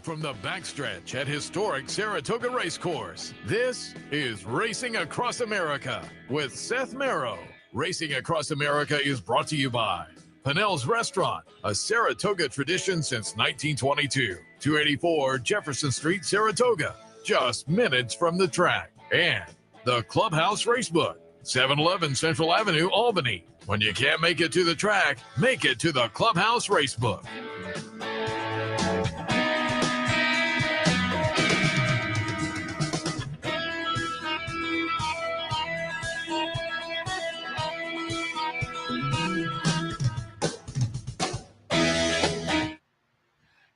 Live from the backstretch at historic Saratoga Race Course, this is Racing Across America with Seth Merrow. Racing Across America is brought to you by Pinnell's Restaurant, a Saratoga tradition since 1922. 284 Jefferson Street, Saratoga, just minutes from the track. And the Clubhouse Racebook, 711 Central Avenue, Albany. When you can't make it to the track, make it to the Clubhouse Racebook.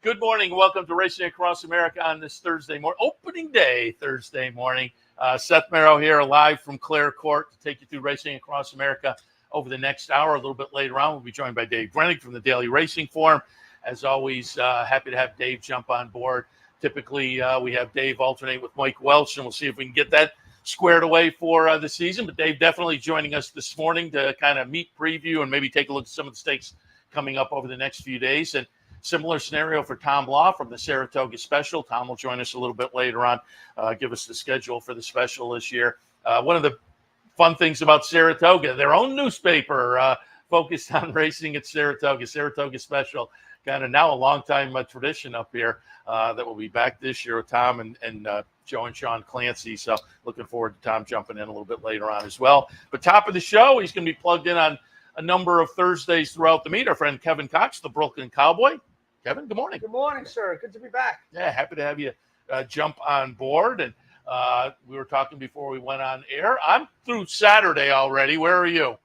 Good morning. Welcome to Racing Across America on this Thursday morning, opening day Thursday morning. Seth Merrow here, live from Clare Court to take you through Racing Across America over the next hour. A little bit later on, we'll be joined by Dave Grening from the Daily Racing Forum. As always, happy to have Dave jump on board. Typically, we have Dave alternate with Mike Welch, and we'll see if we can get that squared away for the season. But Dave definitely joining us this morning to kind of meet, preview, and maybe take a look at some of the stakes coming up over the next few days. And similar scenario for Tom Law from the Saratoga Special. Tom will join us a little bit later on, give us the schedule for the special this year. One of the fun things about Saratoga, their own newspaper focused on racing at Saratoga, Saratoga Special, kind of now a long-time tradition up here that will be back this year with Tom and Joe and Sean Clancy. So looking forward to Tom jumping in a little bit later on as well. But top of the show, he's going to be plugged in on a number of Thursdays throughout the meet. Our friend Kevin Cox, the Brooklyn Cowboy. Kevin, good morning. Good morning, sir. Good to be back. Yeah, happy to have you jump on board. And we were talking before we went on air. I'm through Saturday already. Where are you?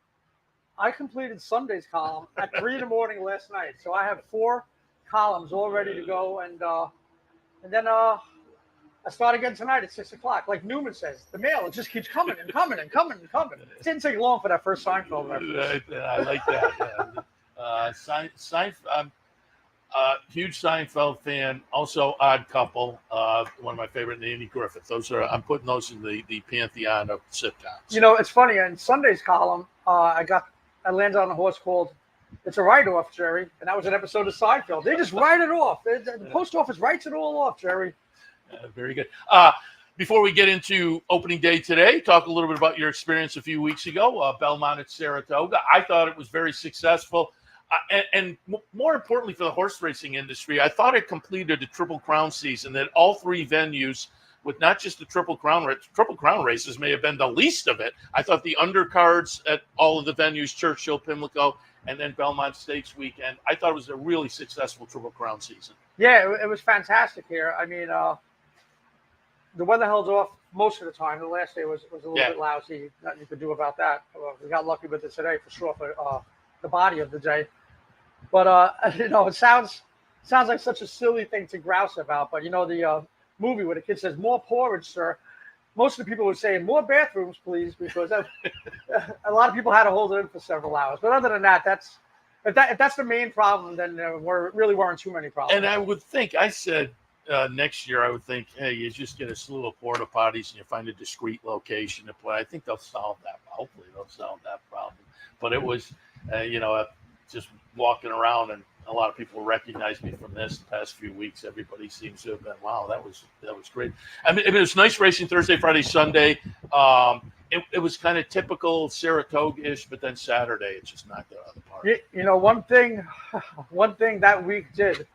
I completed Sunday's column at 3 in the morning last night. So I have 4 columns all ready to go. And then I start again tonight at 6 o'clock. Like Newman says, the mail, it just keeps coming and coming and coming and coming. It didn't take long for that first Seinfeld reference. I like that. Huge Seinfeld fan. Also, Odd Couple. One of my favorite, Andy Griffith. I'm putting those in the pantheon of sitcoms. You know, it's funny. In Sunday's column, I landed on a horse called It's a Write-Off, Jerry, and that was an episode of Seinfeld. They just write it off. The post office writes it all off, Jerry. Very good. Before we get into opening day today, talk a little bit about your experience a few weeks ago, Belmont at Saratoga. I thought it was very successful. And more importantly for the horse racing industry, I thought it completed a Triple Crown season, that all 3 venues, with not just the Triple Crown races may have been the least of it. I thought the undercards at all of the venues, Churchill, Pimlico, and then Belmont Stakes weekend, I thought it was a really successful Triple Crown season. Yeah, it was fantastic here. I mean, the weather held off most of the time. The last day was a little bit lousy. Nothing you could do about that. We got lucky with it today for sure for the body of the day. But, it sounds like such a silly thing to grouse about. But, the movie where the kid says, "More porridge, sir." Most of the people would say, "More bathrooms, please," because a lot of people had to hold it in for several hours. But other than that, if that's the main problem, then really weren't too many problems. And I would think, I said next year, I would think, hey, you just get a slew of porta potties and you find a discreet location to play. I think they'll solve that. Hopefully they'll solve that problem. But it was, just walking around, and a lot of people recognize me from this the past few weeks. Everybody seems to have been, wow, that was great. I mean, it was nice racing Thursday, Friday, Sunday. It was kind of typical Saratoga-ish, but then Saturday it just knocked it out of the park. One thing that week did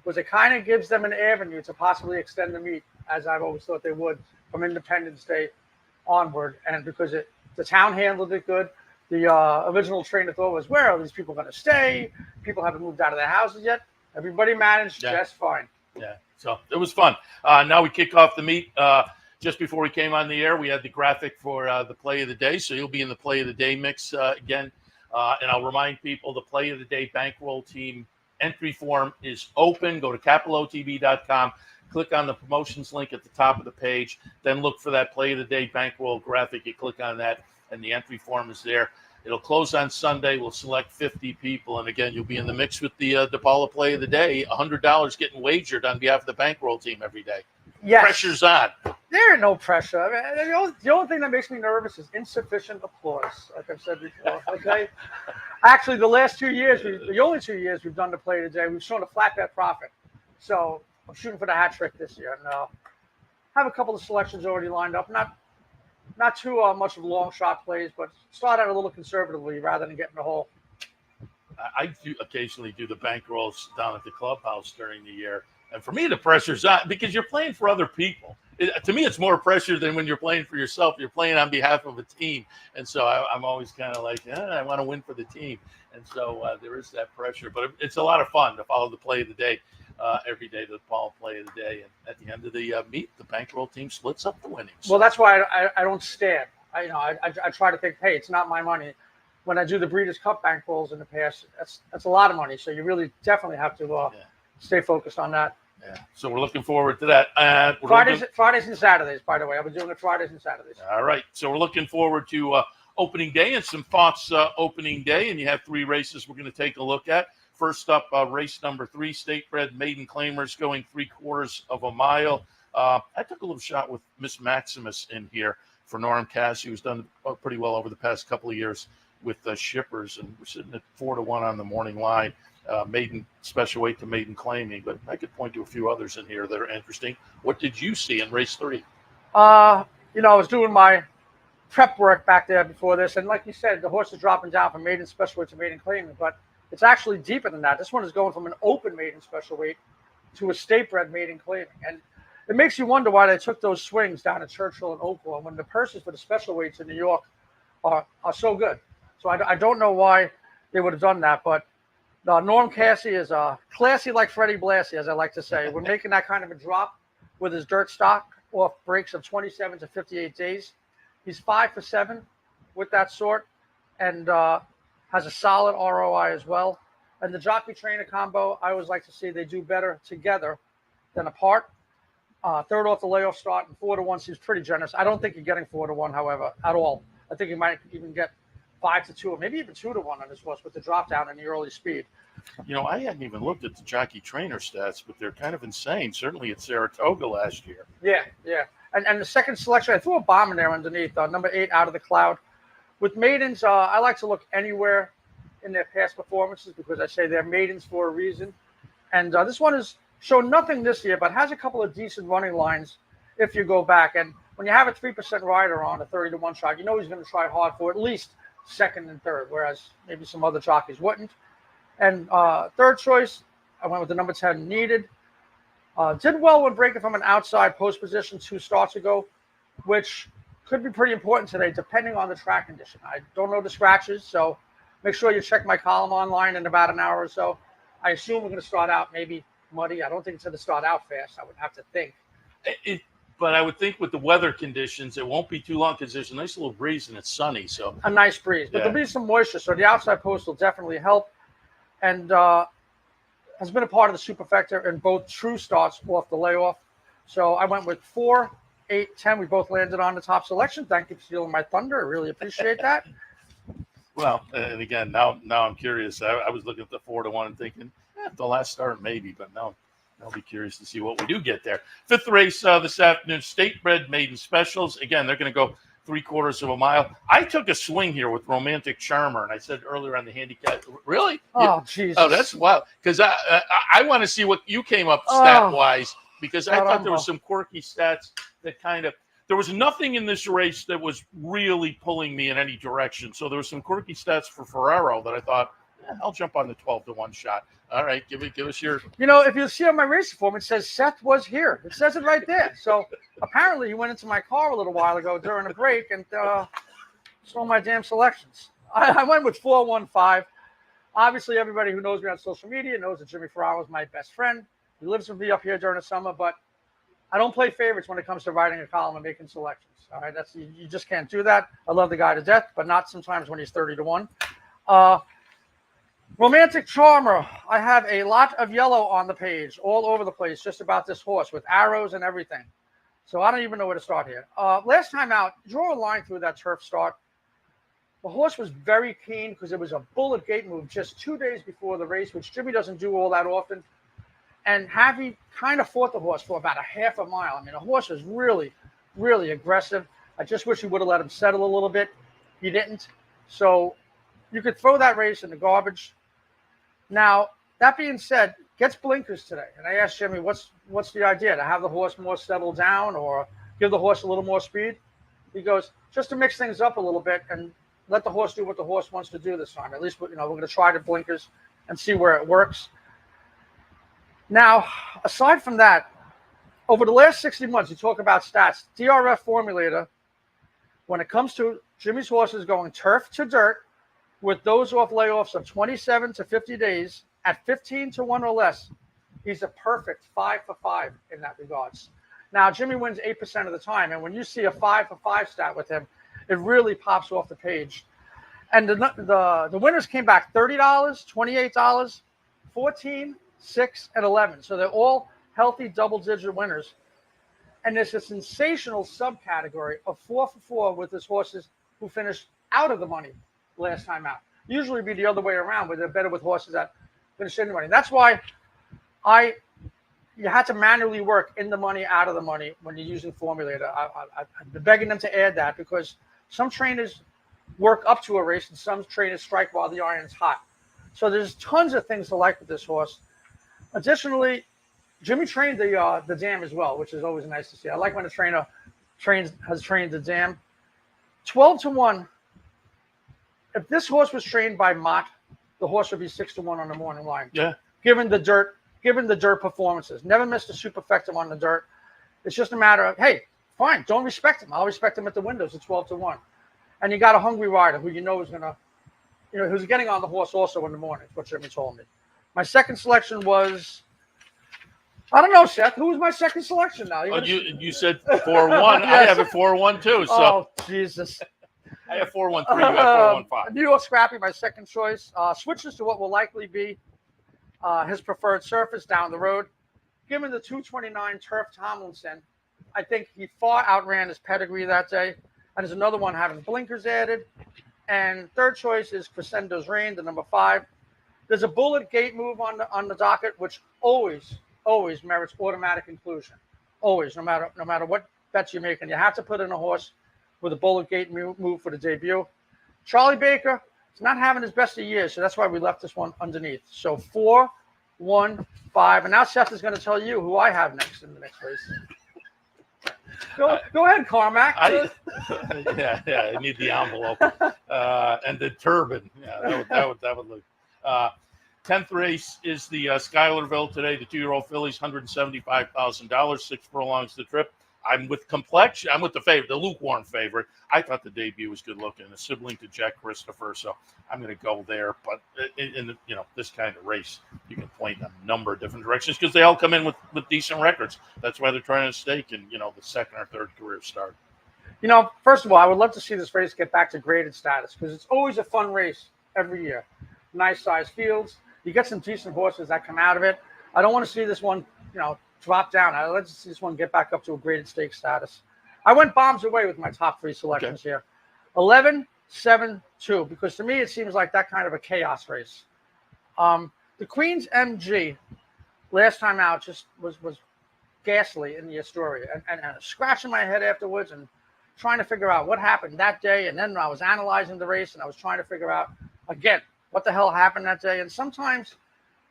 was it kind of gives them an avenue to possibly extend the meet, as I've always thought they would, from Independence Day onward. And because the town handled it good. The original train of thought was, where are these people going to stay? People haven't moved out of their houses yet. Everybody managed just fine. Yeah, so it was fun. Now we kick off the meet. Just before we came on the air, we had the graphic for the play of the day. So you'll be in the play of the day mix again. And I'll remind people, the play of the day bankroll team entry form is open. Go to capitalotb.com. Click on the promotions link at the top of the page. Then look for that play of the day bankroll graphic. You click on that, and the entry form is there. It'll close on Sunday. We'll select 50 people. And again, you'll be in the mix with the DePaula play of the day. $100 getting wagered on behalf of the bankroll team every day. Yes. Pressure's on. There is no pressure. I mean, the only thing that makes me nervous is insufficient applause, like I've said before. Okay. Actually, the only 2 years we've done the play today, we've shown a flat bet profit. So I'm shooting for the hat trick this year, and have a couple of selections already lined up. Not too much of long shot plays, but start out a little conservatively rather than getting the hole. I do occasionally do the bankrolls down at the clubhouse during the year. And for me, the pressure's on because you're playing for other people. To me, it's more pressure than when you're playing for yourself. You're playing on behalf of a team. And so I'm always kind of like, I want to win for the team. And so there is that pressure. But it's a lot of fun to follow the play of the day every day, the follow play of the day. And at the end of the meet, the bankroll team splits up the winnings. Well, that's why I don't stand. I try to think, hey, it's not my money. When I do the Breeders' Cup bankrolls in the past, that's a lot of money. So you really definitely have to stay focused on that. Yeah. So we're looking forward to that. Fridays and Saturdays, by the way. I've been doing it Fridays and Saturdays. All right. So we're looking forward to opening day and some thoughts opening day. And you have 3 races we're going to take a look at. First up, race number 3, State Bred Maiden Claimers going 3/4 of a mile. I took a little shot with Miss Maximus in here for Norm Cassie, who's done pretty well over the past couple of years with shippers, and we're sitting at 4-1 on the morning line. Maiden special weight to maiden claiming, but I could point to a few others in here that are interesting. What did you see in race 3? I was doing my prep work back there before this, and like you said, the horse is dropping down from maiden special weight to maiden claiming, but it's actually deeper than that. This one is going from an open maiden special weight to a state bred maiden claiming, and it makes you wonder why they took those swings down at Churchill and Oakville when the purses for the special weights in New York are so good. So I don't know why they would have done that, but Norm Cassie is classy like Freddie Blassie, as I like to say. We're making that kind of a drop with his dirt stock off breaks of 27 to 58 days. He's 5 for 7 with that sort, and has a solid ROI as well. And the jockey trainer combo, I always like to see they do better together than apart. Third off the layoff start, and 4-1 seems pretty generous. I don't think you're getting 4-1, however, at all. I think you might even get 5-2, or maybe even 2-1 on this horse with the drop down and the early speed. I hadn't even looked at the jockey trainer stats, but they're kind of insane. Certainly at Saratoga last year. Yeah. And the second selection, I threw a bomb in there underneath, number 8, Out of the Cloud. With maidens, I like to look anywhere in their past performances because I say they're maidens for a reason. And this one has shown nothing this year, but has a couple of decent running lines if you go back. And when you have a 3% rider on a 30-1 shot, he's going to try hard for at least second and third, whereas maybe some other jockeys wouldn't. And third choice, I went with the number 10, Needed. Did well when breaking from an outside post position 2 starts ago, which could be pretty important today, depending on the track condition. I don't know the scratches, so make sure you check my column online in about an hour or so. I assume we're going to start out maybe muddy. I don't think it's going to start out fast. I would have to think. But I would think with the weather conditions, it won't be too long because there's a nice little breeze and it's sunny. So a nice breeze, but there'll be some moisture, so the outside post will definitely help. And has been a part of the superfecta in both true starts off the layoff. So I went with 4, 8, 10. We both landed on the top selection. Thank you for stealing my thunder. I really appreciate that. Well, and again, now I'm curious. I was looking at the 4-1 and thinking, the last start maybe, but no. I'll be curious to see what we do get there. 5th race this afternoon, State Bred Maiden Specials. Again, they're going to go 3/4 of a mile. I took a swing here with Romantic Charmer, and I said earlier on the handicap, really? Oh, Jesus. Oh, that's wild. Because I want to see what you came up stat-wise, because I thought there was some quirky stats that there was nothing in this race that was really pulling me in any direction. So there was some quirky stats for Ferraro that I thought, I'll jump on the 12-1 shot. All right, give us your. If you see on my race form, it says Seth was here. It says it right there. So apparently, he went into my car a little while ago during a break and stole my damn selections. I went with 4-1-5. Obviously, everybody who knows me on social media knows that Jimmy Ferraro is my best friend. He lives with me up here during the summer, but I don't play favorites when it comes to writing a column and making selections. All right, you just can't do that. I love the guy to death, but not sometimes when he's 30-1. Romantic Charmer. I have a lot of yellow on the page, all over the place, just about this horse with arrows and everything. So I don't even know where to start here. Last time out, draw a line through that turf start. The horse was very keen because it was a bullet gate move just 2 days before the race, which Jimmy doesn't do all that often. And Javi kind of fought the horse for about a half a mile. I mean, the horse was really, really aggressive. I just wish he would have let him settle a little bit. He didn't. So you could throw that race in the garbage. Now, that being said, gets blinkers today. And I asked Jimmy, what's the idea? To have the horse more settled down or give the horse a little more speed? He goes, just to mix things up a little bit and let the horse do what the horse wants to do this time. At least, we're going to try the blinkers and see where it works. Now, aside from that, over the last 60 months, you talk about stats. DRF formulator, when it comes to Jimmy's horses going turf to dirt with those off layoffs of 27 to 50 days at 15 to 1 or less, he's a perfect 5 for 5 in that regards. Now, Jimmy wins 8% of the time, and when you see a 5 for 5 stat with him, it really pops off the page. And the winners came back $30, $28, $14, $6, and $11. So they're all healthy double-digit winners. And there's a sensational subcategory of 4 for 4 with his horses who finished out of the money last time out. Usually be the other way around, where they're better with horses that finish in the money. That's why you had to manually work in the money, out of the money when you're using formulator. I've been begging them to add that because some trainers work up to a race and some trainers strike while the iron's hot. So there's tons of things to like with this horse. Additionally, Jimmy trained the dam as well, which is always nice to see. I like when a trainer has trained the dam. 12 to 1. If this horse was trained by Mott, the horse would be 6 to 1 on the morning line. Yeah. Given the dirt performances. Never missed a superfectum on the dirt. It's just a matter of, hey, fine, don't respect him. I'll respect him at the windows at 12 to 1. And you got a hungry rider who you know is gonna, who's getting on the horse also in the morning, what Jimmy told me. My second selection was, I don't know, Seth. Who was my second selection now? You said 4-1. Yes. I have it 4-1 too. So. Oh, Jesus. I have 4-1-3. You have 4-1-5. New York Scrappy, my second choice. Switches to what will likely be his preferred surface down the road. Given the 229 Turf Tomlinson, I think he far outran his pedigree that day. And there's another one having blinkers added. And third choice is Crescendo's Reign, the number 5. There's a bullet gate move on the docket, which always merits automatic inclusion. Always, no matter what bets you're making, you have to put in a horse with a bullet gate move for the debut. Charlie Baker is not having his best of years, so that's why we left this one underneath. So 4, 1, 5, and now Seth is going to tell you who I have next in the next race. Go ahead, Carmack. I need the envelope and the turban. Yeah, that would look. 10th race is the Schuylerville today. The 2-year-old fillies, $175,000. 6 furlongs the trip. I'm with complexion. I'm with the favorite, the lukewarm favorite. I thought the debut was good looking, a sibling to Jack Christopher, so I'm going to go there. But in this kind of race, you can point a number of different directions because they all come in with decent records. That's why they're trying to stake in the second or third career start. First of all, I would love to see this race get back to graded status because it's always a fun race every year. Nice sized fields. You get some decent horses that come out of it. I don't want to see this one, drop down. I'd like to see this one get back up to a graded stake status. I went bombs away with my top 3 selections here. 11, 7, 2, because to me it seems like that kind of a chaos race. The Queen's MG last time out just was ghastly in the Astoria and scratching my head afterwards and trying to figure out what happened that day. And then I was analyzing the race and I was trying to figure out, again, what the hell happened that day. And sometimes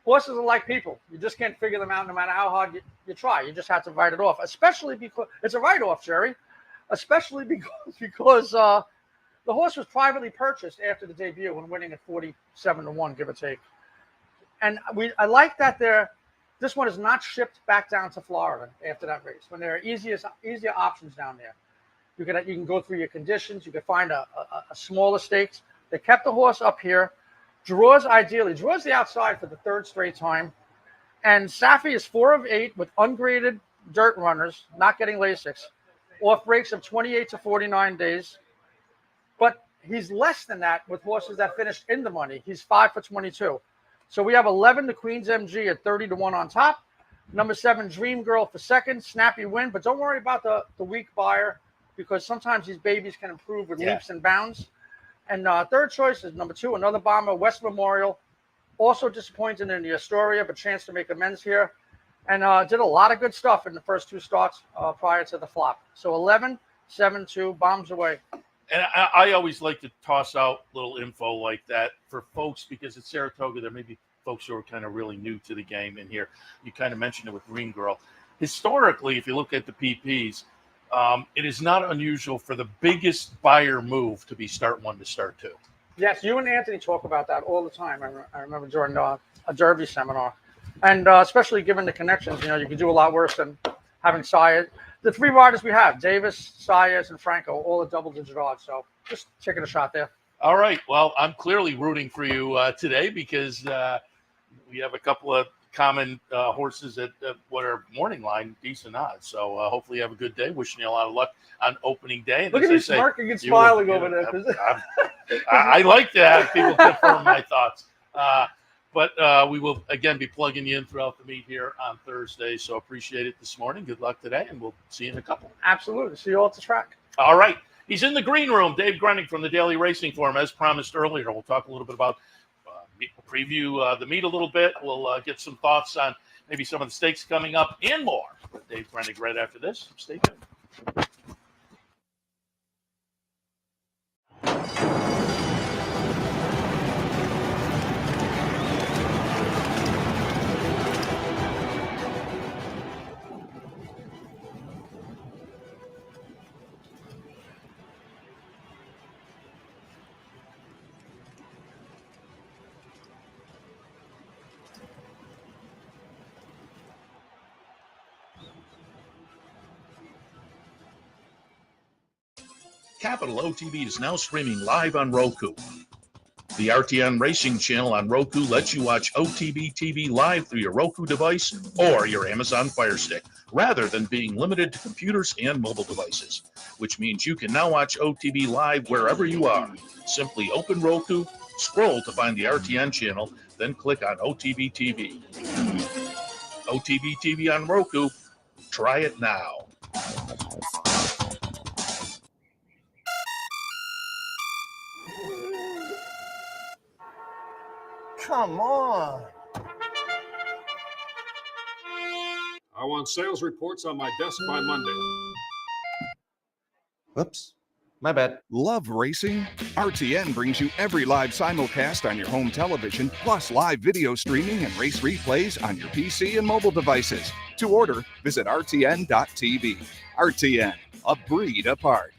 horses are like people. You just can't figure them out no matter how hard you try. You just have to write it off, especially because it's a write-off, Jerry, especially because the horse was privately purchased after the debut and winning at 47 to 1, give or take. And I like that this one is not shipped back down to Florida after that race when there are easier options down there. You can go through your conditions. You can find a smaller stakes. They kept the horse up here. Draws the outside for the 3rd straight time. And Safi is 4 of 8 with ungraded dirt runners, not getting Lasix, off breaks of 28 to 49 days. But he's less than that with horses that finished in the money. He's 5 for 22. So we have 11, the Queen's MG at 30 to 1 on top. Number 7, Dream Girl for second. Snappy win. But don't worry about the weak buyer because sometimes these babies can improve with leaps and bounds. And third choice is number 2, another bomber, West Memorial. Also disappointed in the Astoria, but chance to make amends here. And did a lot of good stuff in the first 2 starts prior to the flop. So 11, 7, 2, bombs away. And I always like to toss out little info like that for folks because at Saratoga there may be folks who are kind of really new to the game in here. You kind of mentioned it with Green Girl. Historically, if you look at the PPs, it is not unusual for the biggest buyer move to be start 1 to start 2. Yes, you and Anthony talk about that all the time. I remember during a Derby seminar, and especially given the connections, you can do a lot worse than having Saez. The 3 riders we have, Davis, Saez, and Franco, all at double-digit odds. So just taking a shot there. All right. Well, I'm clearly rooting for you today because we have a couple of common horses at what are morning line, decent odds. So hopefully you have a good day. Wishing you a lot of luck on opening day. And look at you smirking and smiling over there. I like to have people confirm my thoughts. But we will, again, be plugging you in throughout the meet here on Thursday. So appreciate it this morning. Good luck today, and we'll see you in a couple. Absolutely. See you all at the track. All right. He's in the green room, Dave Grening from the Daily Racing Forum. As promised earlier, we'll talk a little bit about preview the meet a little bit. We'll get some thoughts on maybe some of the stakes coming up and more. Dave Grening right after this. Stay tuned. Capital OTB is now streaming live on Roku. The RTN Racing channel on Roku lets you watch OTB TV live through your Roku device or your Amazon Fire Stick, rather than being limited to computers and mobile devices, which means you can now watch OTB live wherever you are. Simply open Roku, scroll to find the RTN channel, then click on OTB TV. OTB TV on Roku. Try it now. Come on. I want sales reports on my desk by Monday. Whoops. My bad. Love racing? RTN brings you every live simulcast on your home television, plus live video streaming and race replays on your PC and mobile devices. To order, visit rtn.tv. RTN, a breed apart.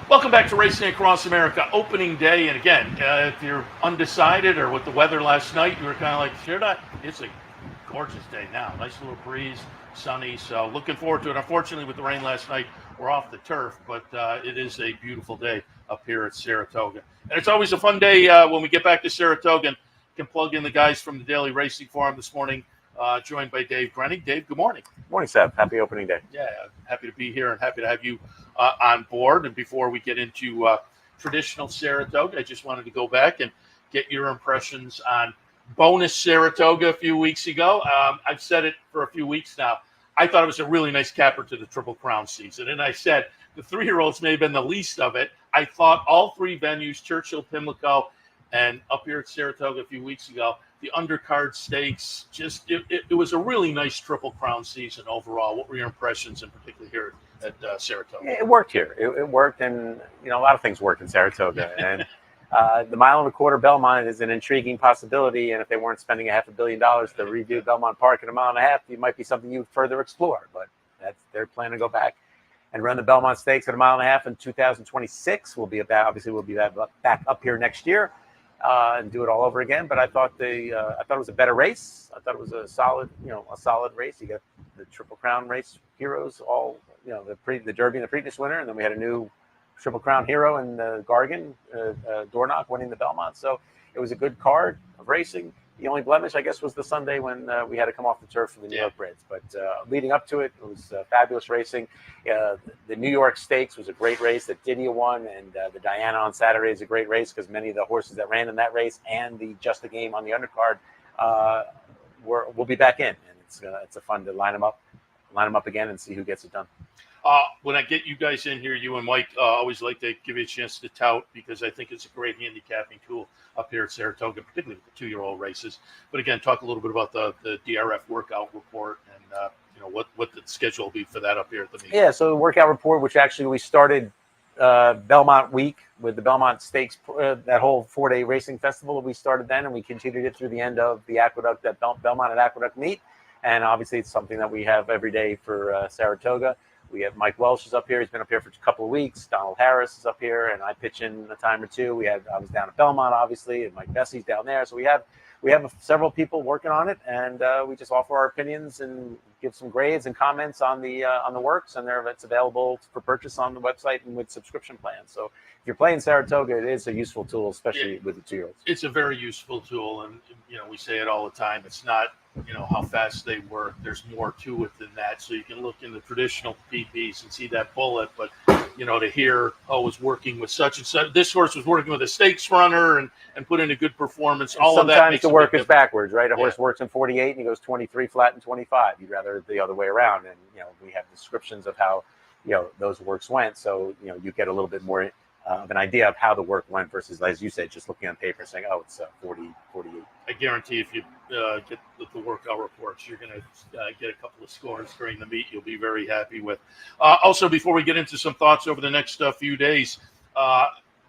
Welcome back to Racing Across America, opening day. And again, if you're undecided or with the weather last night, you were kind of like, should I? It's a gorgeous day now. Nice little breeze, sunny. So looking forward to it. Unfortunately, with the rain last night, we're off the turf, but it is a beautiful day up here at Saratoga. And it's always a fun day when we get back to Saratoga and can plug in the guys from the Daily Racing Forum this morning, joined by Dave Grening. Dave, good morning. Morning, Seth. Happy opening day. Yeah, happy to be here and happy to have you on board. And before we get into traditional Saratoga, I just wanted to go back and get your impressions on bonus Saratoga a few weeks ago. I've said it for a few weeks now. I thought it was a really nice capper to the Triple Crown season. And I said the 3-year-olds may have been the least of it. I thought all 3 venues, Churchill, Pimlico, and up here at Saratoga a few weeks ago, the undercard stakes, just it was a really nice Triple Crown season overall. What were your impressions, in particular here at Saratoga? It worked here. It worked, and a lot of things work in Saratoga. And the 1.25 mile Belmont is an intriguing possibility. And if they weren't spending $500 million to redo Belmont Park in 1.5 miles, it might be something you further explore. But that's their plan to go back and run the Belmont Stakes at 1.5 miles in 2026. We'll be back up here next year. And do it all over again. But I thought it was a better race. I thought it was a solid race. You got the Triple Crown race heroes, all the Derby and the Preakness winner, and then we had a new Triple Crown hero in the Gargan, Dornoch winning the Belmont. So it was a good card of racing. The only blemish, I guess, was the Sunday when we had to come off the turf for the New York Breds. But leading up to it, it was fabulous racing. The New York Stakes was a great race that Didia won, and the Diana on Saturday is a great race because many of the horses that ran in that race and the Just a Game on the undercard will be back in, and it's a fun to line them up again and see who gets it done. When I get you guys in here, you and Mike, always like to give you a chance to tout because I think it's a great handicapping tool up here at Saratoga, particularly with the 2-year-old races. But again, talk a little bit about the DRF workout report and what the schedule will be for that up here at the meeting. Yeah, so the workout report, which actually we started Belmont week with the Belmont Stakes, that whole 4-day racing festival. We started then, and we continued it through the end of the Aqueduct, that Belmont at Aqueduct meet. And obviously, it's something that we have every day for Saratoga. We have Mike Welsh is up here. He's been up here for a couple of weeks. Donald Harris is up here, and I pitch in a time or two. I was down at Belmont, obviously, and Mike Bessie's down there. So we have several people working on it, and we just offer our opinions and give some grades and comments on the works, and it's available for purchase on the website and with subscription plans. So if you're playing Saratoga, it is a useful tool, especially with the 2-year-olds. It's a very useful tool, and we say it all the time. It's not how fast they work. There's more to it than that. So you can look in the traditional PPs and see that bullet, but to hear, was working with such and such. This horse was working with a stakes runner and put in a good performance. All of that. Sometimes the work is backwards, right? A horse works in 48 and he goes 23 flat and 25. You'd rather the other way around. And we have descriptions of how those works went, so you get a little bit more of an idea of how the work went versus, as you said, just looking on paper and saying, oh, it's 40, 48. I guarantee if you get the workout reports, you're going to get a couple of scores during the meet you'll be very happy with. Also, before we get into some thoughts over the next few days,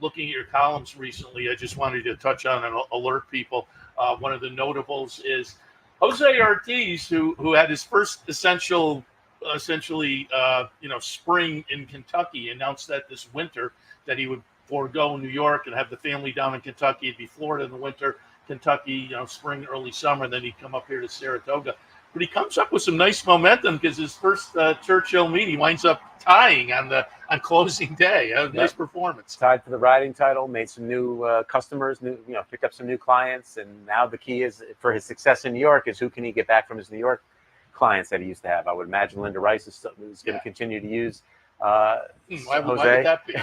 looking at your columns recently, I just wanted to touch on and alert people. One of the notables is Jose Ortiz, who had his first essentially spring in Kentucky, announced that this winter that he would forego New York and have the family down in Kentucky. It'd be Florida in the winter, Kentucky, spring, early summer, and then he'd come up here to Saratoga. But he comes up with some nice momentum because his first Churchill meet, he winds up tying on closing day. Nice performance. Tied for the riding title, made some new customers, picked up some new clients, and now the key is for his success in New York is who can he get back from his New York clients that he used to have. I would imagine Linda Rice is going to continue to use Jose. Why would that be?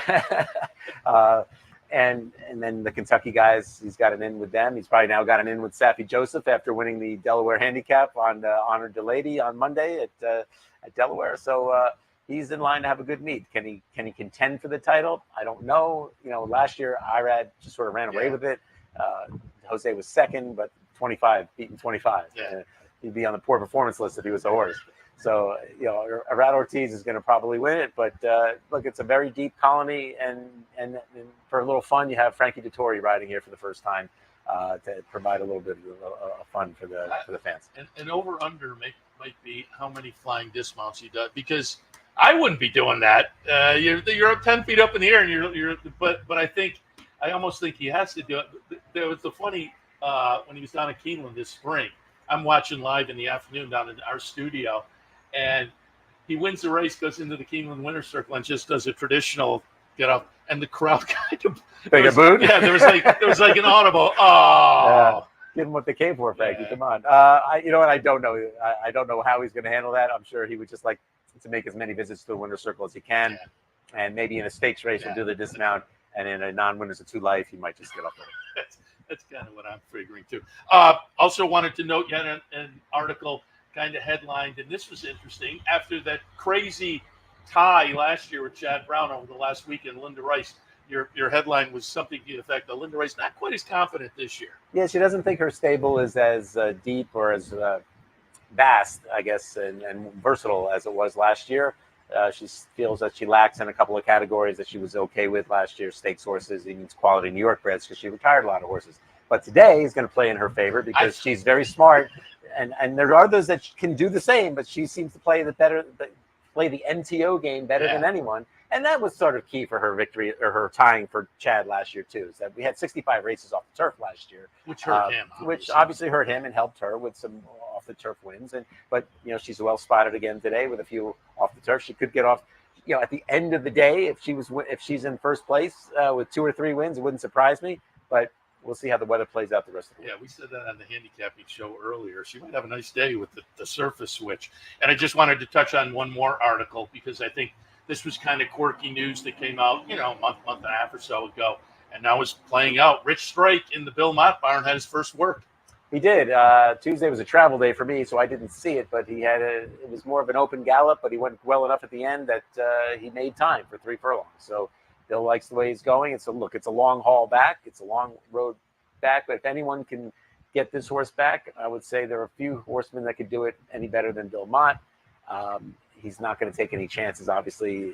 And then the Kentucky guys, he's got an in with them. He's probably now got an in with Saffie Joseph after winning the Delaware Handicap on Honor de Lady on Monday at Delaware. So he's in line to have a good meet. Can he contend for the title? I don't know. Last year Irad just sort of ran away with it. Jose was second, but 25, beaten 25. Yeah. He'd be on the poor performance list if he was a horse. So, Irad Ortiz is going to probably win it. But, look, it's a very deep colony. And for a little fun, you have Frankie Dettori riding here for the first time to provide a little bit of fun for the fans. And over-under might be how many flying dismounts he does. Because I wouldn't be doing that. You're up 10 feet up in the air, and but I almost think he has to do it. There was the funny when he was down in Keeneland this spring. I'm watching live in the afternoon down in our studio, and he wins the race, goes into the Keeneland Winner's Circle, and just does a traditional get up, and the crowd kind of take a boot. Yeah, there was like an audible. Oh, give him what they came for, Frankie. Yeah. Come on. I don't know. I don't know how he's going to handle that. I'm sure he would just like to make as many visits to the Winner's Circle as he can, and maybe in a stakes race he'll do the dismount, and in a non-Winners of 2 Life he might just get up there. That's kind of what I'm figuring too. Also wanted to note, you had an article kind of headlined, and this was interesting. After that crazy tie last year with Chad Brown over the last weekend, Linda Rice, your headline was something to the effect that Linda Rice not quite as confident this year. Yeah, she doesn't think her stable is as deep or as vast, I guess, and versatile as it was last year. She feels that she lacks in a couple of categories that she was okay with last year, stakes horses, even quality New York breds, because she retired a lot of horses. But today is going to play in her favor because she's very smart, and there are others that can do the same, but she seems to play the NTO game better than anyone. And that was sort of key for her victory or her tying for Chad last year too. Is that we had 65 races off the turf last year, which hurt him, which obviously hurt him and helped her with some off the turf wins. But she's well spotted again today with a few off the turf. She could get off. At the end of the day, if she's in first place with 2 or 3 wins, it wouldn't surprise me. But we'll see how the weather plays out the rest of the week. Yeah, we said that on the handicapping show earlier. She might have a nice day with the surface switch. And I just wanted to touch on one more article because I think this was kind of quirky news that came out, a month and a half or so ago. And now it's playing out. Rich Strike in the Bill Mott barn had his first work. He did. Tuesday was a travel day for me, so I didn't see it. But it was more of an open gallop, but he went well enough at the end that he made time for 3 furlongs. So Bill likes the way he's going. It's a long haul back. It's a long road back. But if anyone can get this horse back, I would say there are a few horsemen that could do it any better than Bill Mott. He's not going to take any chances, obviously.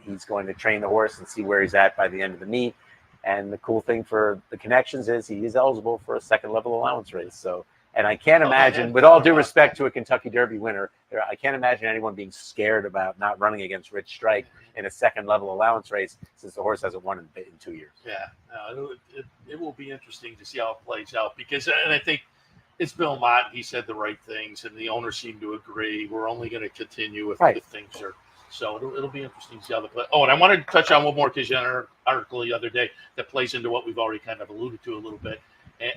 He's going to train the horse and see where he's at by the end of the meet. And the cool thing for the connections is he is eligible for a second level allowance race. So, and I can't imagine, with all due respect to a Kentucky Derby winner, I can't imagine anyone being scared about not running against Rich Strike in a second level allowance race since the horse hasn't won in 2 years. Yeah, it will be interesting to see how it plays out because, and I think it's Bill Mott. He said the right things, and the owners seem to agree. We're only going to continue if things are. So it'll be interesting to see how they play. Oh, and I wanted to touch on one more because you had an article the other day that plays into what we've already kind of alluded to a little bit,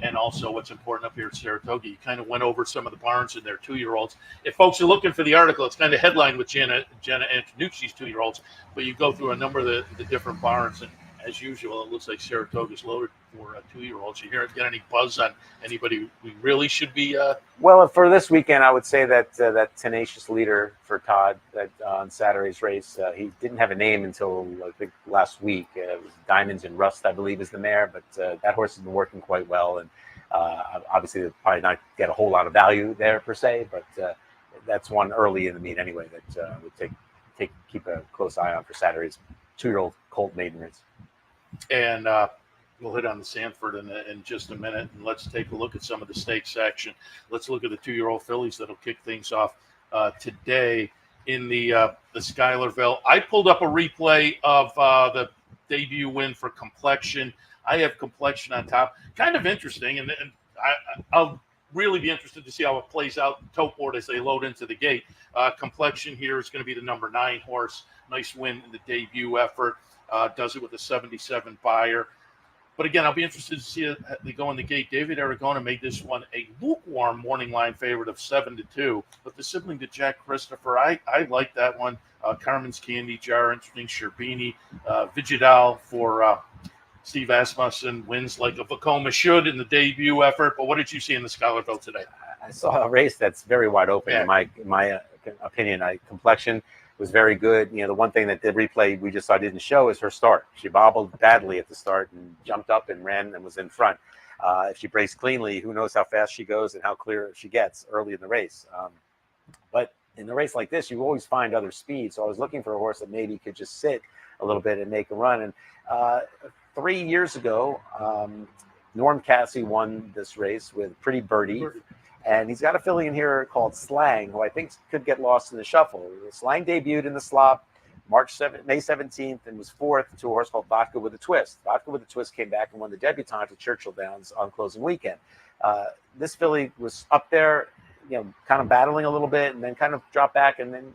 and also what's important up here at Saratoga. You kind of went over some of the barns and their 2-year-olds. If folks are looking for the article, it's kind of headlined with Jenna Antonucci's 2-year-olds, but you go through a number of the different barns, and as usual, it looks like Saratoga's loaded for 2-year-olds. You get any buzz on anybody we really should be? Well, for this weekend, I would say that that tenacious leader for Todd that on Saturday's race, he didn't have a name until I think last week. It was Diamonds and Rust, I believe, is the mare, but that horse has been working quite well, and obviously they'll probably not get a whole lot of value there per se, but that's one early in the meet anyway that would keep a close eye on for Saturday's 2-year-old colt maiden race. And we'll hit on the Sanford in just a minute, and let's take a look at some of the stakes action. Let's look at the 2-year-old fillies that'll kick things off today in the Schuylerville. I pulled up a replay of the debut win for Complexion. I have Complexion on top. Kind of interesting, and I'll really be interested to see how it plays out tote board as they load into the gate. Complexion here is going to be the number 9 horse. Nice win in the debut effort. Does it with a 77 buyer. But again, I'll be interested to see it they go in the gate. David Aragona made this one a lukewarm morning line favorite of 7-2. But the sibling to Jack Christopher, I like that one. Carmen's Candy Jar, interesting. Sherbini, Vigidal for Steve Asmussen wins like a Vacoma should in the debut effort. But what did you see in the Schuylerville today? I saw a race that's very wide open in my opinion. Complexion was very good. The one thing that the replay we just saw didn't show is her start. She bobbled badly at the start and jumped up and ran and was in front. If she breaks cleanly, who knows how fast she goes and how clear she gets early in the race. But in a race like this, you always find other speed. So I was looking for a horse that maybe could just sit a little bit and make a run. And 3 years ago, Norm Cassie won this race with Pretty Birdie. And he's got a filly in here called Slang, who I think could get lost in the shuffle. Slang debuted in the slop May 17th and was 4th to a horse called Vodka with a Twist. Vodka with a Twist came back and won the debutante at Churchill Downs on closing weekend. This filly was up there, kind of battling a little bit and then kind of dropped back and then,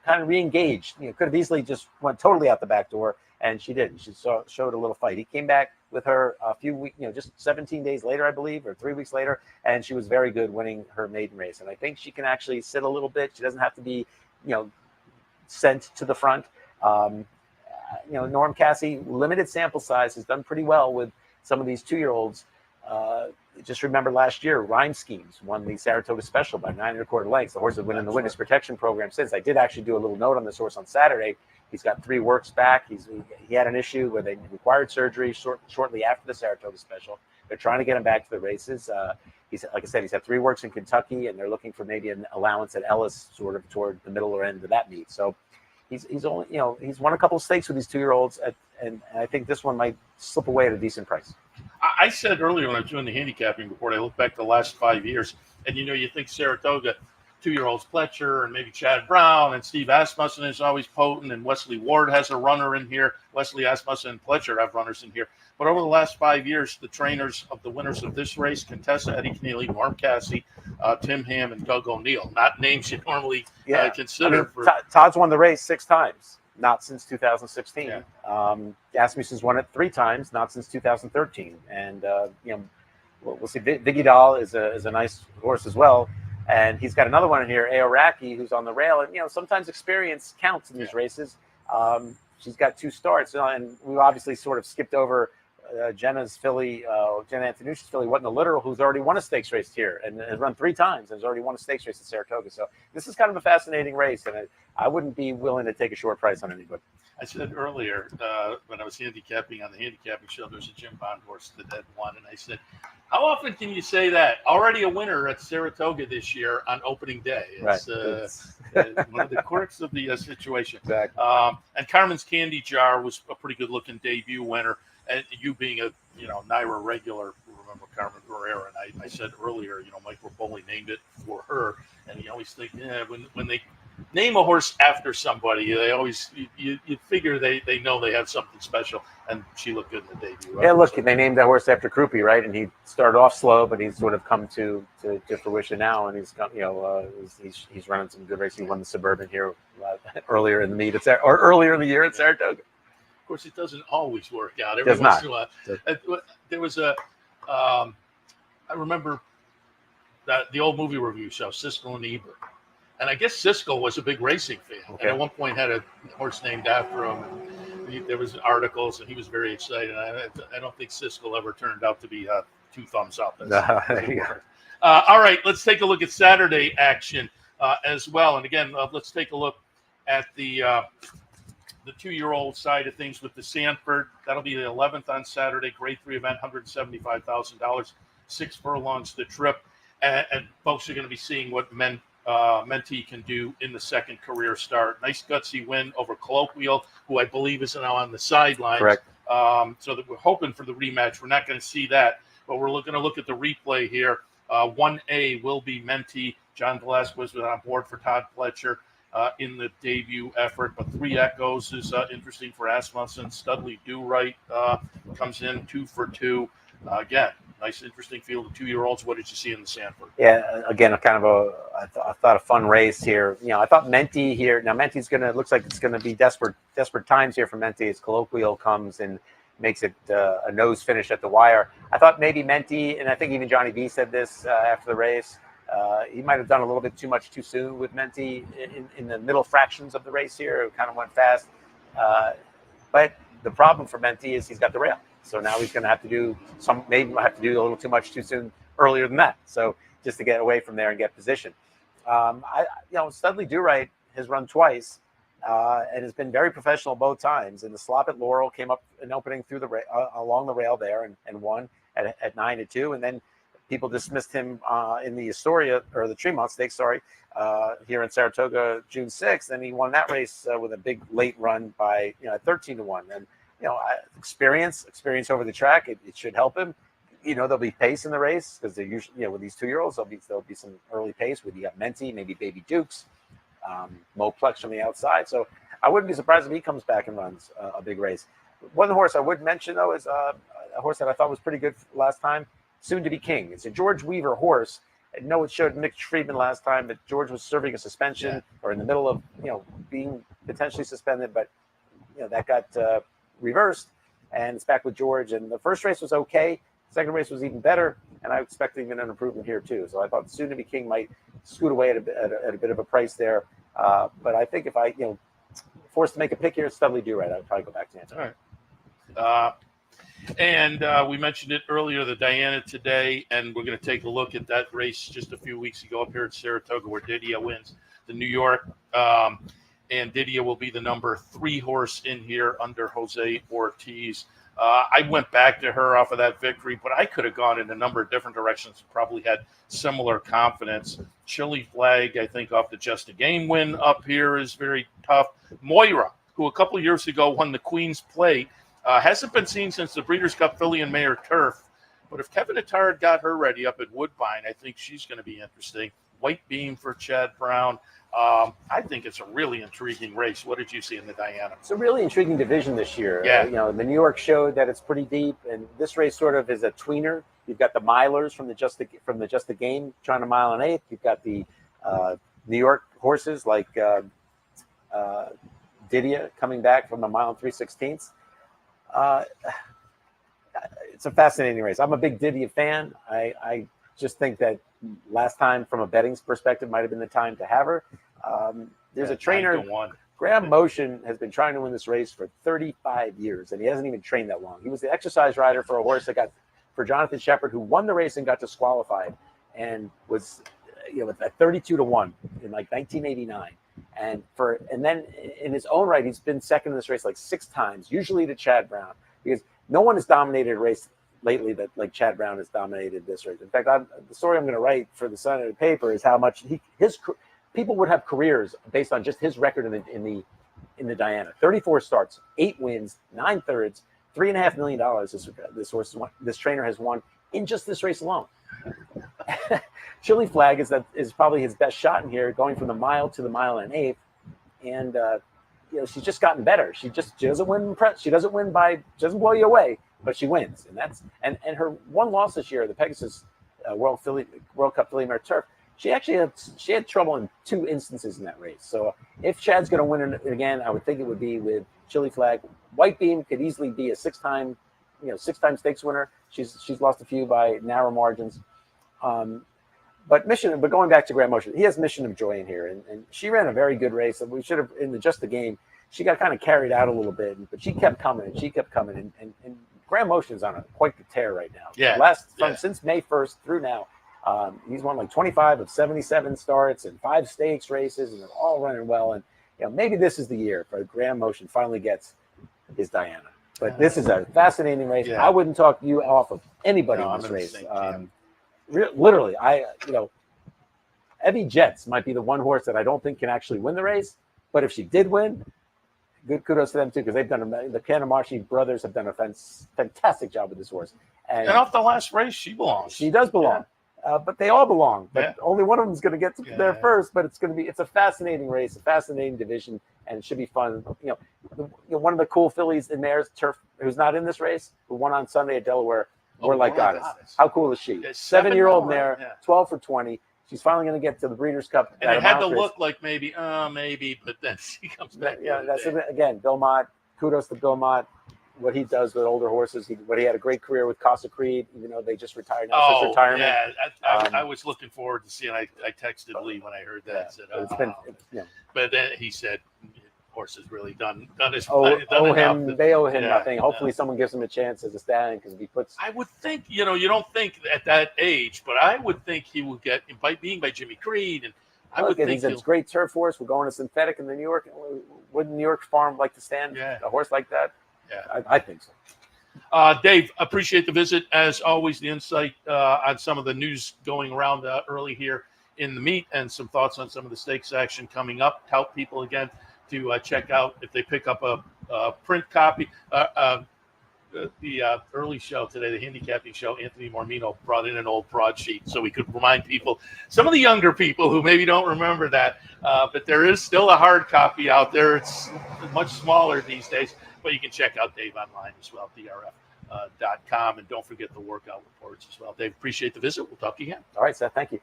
kind of re-engaged. Could have easily just went totally out the back door, and she didn't. She showed a little fight. He came back with her a few weeks, just 17 days later, I believe, or 3 weeks later, and she was very good winning her maiden race. And I think she can actually sit a little bit. She doesn't have to be, sent to the front. Norm Cassie, limited sample size, has done pretty well with some of these 2-year-olds. Just remember last year, Rhyme Schemes won the Saratoga Special by 9 1/4 lengths. The horse has been in the witness protection program since. I did actually do a little note on this horse on Saturday. He's got 3 works back. He had an issue where they required surgery shortly after the Saratoga Special. They're trying to get him back to the races. He's, like I said, he's had 3 works in Kentucky, and they're looking for maybe an allowance at Ellis, sort of toward the middle or end of that meet. So he's only, he's won a couple of stakes with these 2-year-olds, and I think this one might slip away at a decent price. I said earlier when I was doing the handicapping report, I look back the last 5 years, and you think Saratoga, 2-year-olds Pletcher and maybe Chad Brown and Steve Asmussen is always potent, and Wesley Ward has a runner in here. Wesley Asmussen and Pletcher have runners in here. But over the last 5 years, the trainers of the winners of this race, Contessa, Eddie Keneally, Norm Cassie, Tim Ham, and Doug O'Neill, not names you normally consider. Todd's won the race 6 times. not since 2016. Yeah. Asmussen's won it 3 times, not since 2013. And we'll see. Viggy Dahl is a nice horse as well, and he's got another one in here, Aoraki, who's on the rail. And sometimes experience counts in these races. She's got 2 starts, and we obviously sort of skipped over Jenna's filly, Jenna Antonucci's filly, What in the Literal, who's already won a stakes race here and has run 3 times and has already won a stakes race at Saratoga. So this is kind of a fascinating race, and I wouldn't be willing to take a short price on anybody. I said earlier when I was handicapping on the handicapping show, there's a Jim Bond horse that had won, and I said, how often can you say that? Already a winner at Saratoga this year on opening day. It's one of the quirks of the situation. Exactly. And Carmen's Candy Jar was a pretty good-looking debut winner. And you being a Naira regular, remember Carmen Guerrero, and I said earlier, Mike Rapoli named it for her, and you always think, when they name a horse after somebody, they always you figure they know they have something special, and she looked good in the debut. Yeah, look, they named that horse after Krupi, right? And he started off slow, but he's sort of come to fruition now, and he's got he's running some good races. He won the Suburban here earlier in the meet earlier in the year at Saratoga. Of course, it doesn't always work out. Every once in a while, there was I remember that the old movie review show, Siskel and Ebert, and I guess Siskel was a big racing fan, and at one point had a horse named after him. And there was articles, and he was very excited. I don't think Siskel ever turned out to be 2 thumbs up. All right, let's take a look at Saturday action as well. And again, let's take a look at the 2-year-old side of things with the Sanford. That'll be the 11th on Saturday. Grade 3 event, $175,000, 6 furlongs the trip. And folks are going to be seeing what Mentee can do in the second career start. Nice gutsy win over Colloquial, who I believe is now on the sidelines. Correct. So that we're hoping for the rematch. We're not going to see that, but we're going to look at the replay here. 1A will be Mentee. John Velasquez was on board for Todd Fletcher in the debut effort, but 3 Echoes is interesting for Asmussen. Studley Do Right comes in 2 for 2. Again, nice, interesting field of 2-year-olds. What did you see in the Sanford? Yeah, again, kind of I thought a fun race here. I thought Mentee here. Now Mentee's looks like it's gonna be desperate times here for Mentee as Colloquial comes and makes it a nose finish at the wire. I thought maybe Mentee, and I think even Johnny B said this after the race. He might have done a little bit too much too soon with Mentee in the middle fractions of the race here. It kind of went fast. But the problem for Mentee is he's got the rail. So now he's going to have to do maybe have to do a little too much too soon earlier than that. So just to get away from there and get position. Studley Do Right has run twice and has been very professional both times. And the slop at Laurel came up an opening through along the rail there and won at 9-2. And then people dismissed him in the Astoria or the Tremont Stakes, here in Saratoga, June 6th, and he won that race with a big late run by 13-1. And experience over the track, it should help him. There'll be pace in the race because they're usually with these 2-year-olds there'll be some early pace with you got Mentee, maybe Baby Dukes, Mo Plex from the outside. So I wouldn't be surprised if he comes back and runs a big race. One horse I would mention though is a horse that I thought was pretty good last time. Soon to be King. It's a George Weaver horse. I know it showed Mitch Friedman last time, but George was serving a suspension or in the middle of being potentially suspended, but that got reversed, and it's back with George. And the first race was okay. Second race was even better, and I expect even an improvement here too. So I thought Soon to be King might scoot away at a bit of a price there. But I think if I forced to make a pick here, it's Studley Do Right. I'd probably go back to Anthony. All right. And we mentioned it earlier, the Diana today, and we're going to take a look at that race just a few weeks ago up here at Saratoga where Didier wins the New York. And Didier will be the number 3 horse in here under Jose Ortiz. I went back to her off of that victory, but I could have gone in a number of different directions and probably had similar confidence. Chili Flag, I think, off the Just a Game win up here is very tough. Moira, who a couple of years ago won the Queen's Plate, hasn't been seen since the Breeders' Cup Filly and Mayor Turf. But if Kevin Attard got her ready up at Woodbine, I think she's going to be interesting. White Beam for Chad Brown. I think it's a really intriguing race. What did you see in the Diana? It's a really intriguing division this year. Yeah. The New York showed that it's pretty deep, and this race sort of is a tweener. You've got the milers from the Just a Game trying to mile an eighth. You've got the New York horses like Didia coming back from a mile and 3/16. It's a fascinating race. I'm a big Didia fan. I just think that last time, from a betting perspective, might have been the time to have her. There's a trainer, Graham Motion, has been trying to win this race for 35 years, and he hasn't even trained that long. He was the exercise rider for a horse that got for Jonathan Shepard, who won the race and got disqualified, and was, at 32-1 in like 1989. And then in his own right, he's been second in this race like 6 times, usually to Chad Brown, because no one has dominated a race lately that like Chad Brown has dominated this race. In fact, the story I'm going to write for the Sun and the paper is how much his people would have careers based on just his record in the Diana. 34 starts, 8 wins, 9 thirds, $3.5 million. This trainer has won in just this race alone. Chili Flag is probably his best shot in here, going from the mile to the mile and 1/8, and she's just gotten better. She doesn't win. She doesn't blow you away, but she wins, and her one loss this year, the Pegasus World Cup Filly Mare Turf. She had trouble in 2 instances in that race. So if Chad's going to win it again, I would think it would be with Chili Flag. White Beam could easily be a 6-time stakes winner. She's lost a few by narrow margins. But going back to Graham Motion, he has Mission of Joy in here, and she ran a very good race. And we should have, in just the game, she got kind of carried out a little bit, but she kept coming and Graham Motion's on quite the tear right now. Yeah. Since May 1st through now, he's won like 25 of 77 starts and 5 stakes races, and they're all running well. And maybe this is the year for Graham Motion finally gets his Diana. But this is a fascinating race. Yeah. I wouldn't talk you off of anybody in this race. Literally, Evie Jets might be the one horse that I don't think can actually win the race. But if she did win, good kudos to them too, because the Kanemashi brothers have done a fantastic job with this horse. And off the last race, she belongs. She does belong. Yeah. But they all belong. But only one of them is going to get there first. But it's a fascinating race, a fascinating division, and it should be fun. One of the cool fillies in mare's turf who's not in this race, who won on Sunday at Delaware, We're Like Goddess. How cool is she? 7-year-old mare, 12 for 20. She's finally going to get to the Breeders' Cup. And it had to look like maybe, but then she comes back. Yeah, that's it. Again, Bill Mott. Kudos to Bill Mott. What he does with older horses. He had a great career with Casa Creed, even though they just retired. Now, retirement. Yeah, I was looking forward to seeing. I texted Lee when I heard that. But then he said, horse has really done his. They owe him nothing. Hopefully, someone gives him a chance as a stallion because he puts. I would think you don't think at that age, but I would think he will get by Jimmy Creed, and I would think he's a great turf horse. We're going to synthetic in New York. Wouldn't New York farm like to stand a horse like that? Yeah, I think so. Dave, appreciate the visit as always. The insight on some of the news going around early here in the meet, and some thoughts on some of the stakes action coming up. Tout people again to check out if they pick up a print copy. The early show today, the handicapping show, Anthony Mormino brought in an old broadsheet so we could remind people, some of the younger people who maybe don't remember that, but there is still a hard copy out there. It's much smaller these days, but you can check out Dave online as well, drf.com, and don't forget the workout reports as well. Dave, appreciate the visit. We'll talk to you again. All right, Seth, thank you.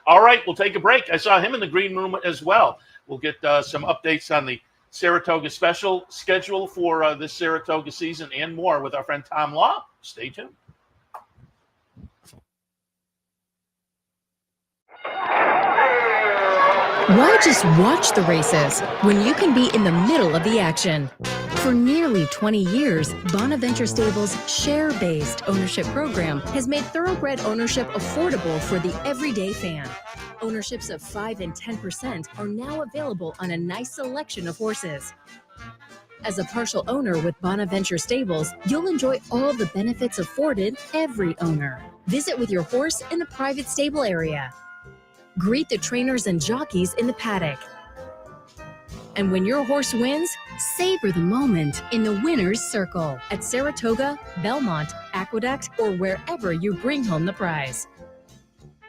All right, we'll take a break. I saw him in the green room as well. We'll get some updates on the Saratoga Special schedule for this Saratoga season and more with our friend Tom Law. Stay tuned. Why just watch the races when you can be in the middle of the action? For nearly 20 years, Bonaventure Stables' share-based ownership program has made thoroughbred ownership affordable for the everyday fan. Ownerships of 5% and 10% are now available on a nice selection of horses. As a partial owner with Bonaventure Stables, you'll enjoy all the benefits afforded every owner. Visit with your horse in the private stable area. Greet the trainers and jockeys in the paddock. And when your horse wins, savor the moment in the winner's circle at Saratoga, Belmont, Aqueduct, or wherever you bring home the prize.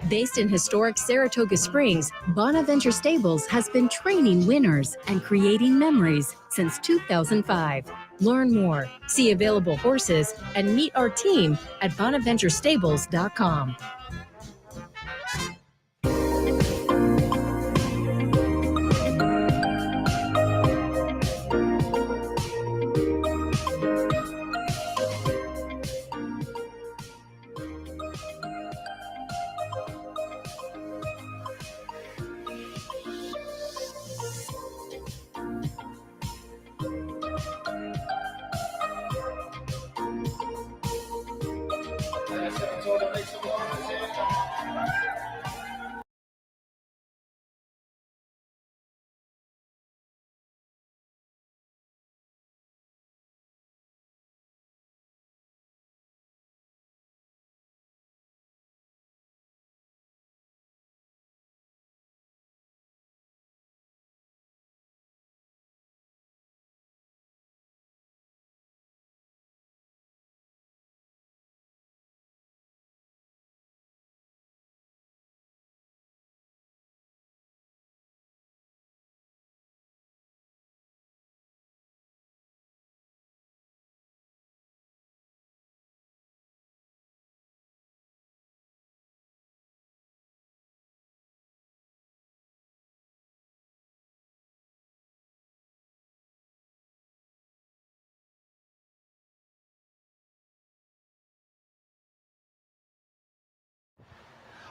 Based in historic Saratoga Springs, Bonaventure Stables has been training winners and creating memories since 2005. Learn more, see available horses, and meet our team at bonaventurestables.com.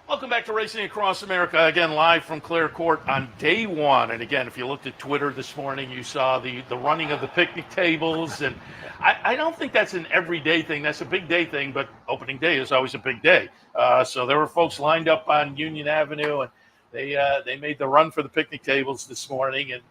Welcome back to Racing Across America, again, live from Clare Court on day one. And again, if you looked at Twitter this morning, you saw the running of the picnic tables. And I don't think that's an everyday thing. That's a big day thing, but opening day is always a big day. So there were folks lined up on Union Avenue, and they made the run for the picnic tables this morning. And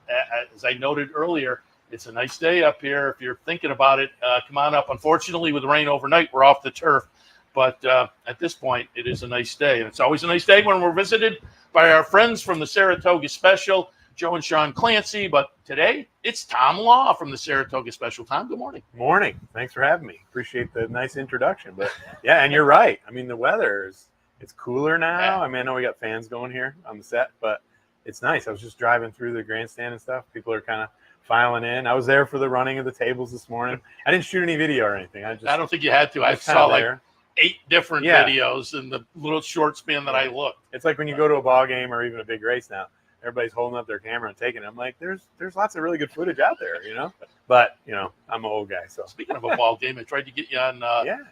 as I noted earlier, it's a nice day up here. If you're thinking about it, come on up. Unfortunately, with the rain overnight, we're off the turf. But at this point, it is a nice day. And it's always a nice day when we're visited by our friends from the Saratoga Special, Joe and Sean Clancy. But today, it's Tom Law from the Saratoga Special. Tom, good morning. Morning. Thanks for having me. Appreciate the nice introduction. But yeah, and you're right. I mean, the weather it's cooler now. Yeah. I mean, I know we got fans going here on the set, but it's nice. I was just driving through the grandstand and stuff. People are kind of filing in. I was there for the running of the tables this morning. I didn't shoot any video or anything. I don't think you had to. I saw like 8 different videos in the little short span that I looked. It's like when you go to a ball game or even a big race now, everybody's holding up their camera and taking it. I'm like, there's lots of really good footage out there, you know? But, you know, I'm an old guy. So speaking of a ball game, I tried to get you on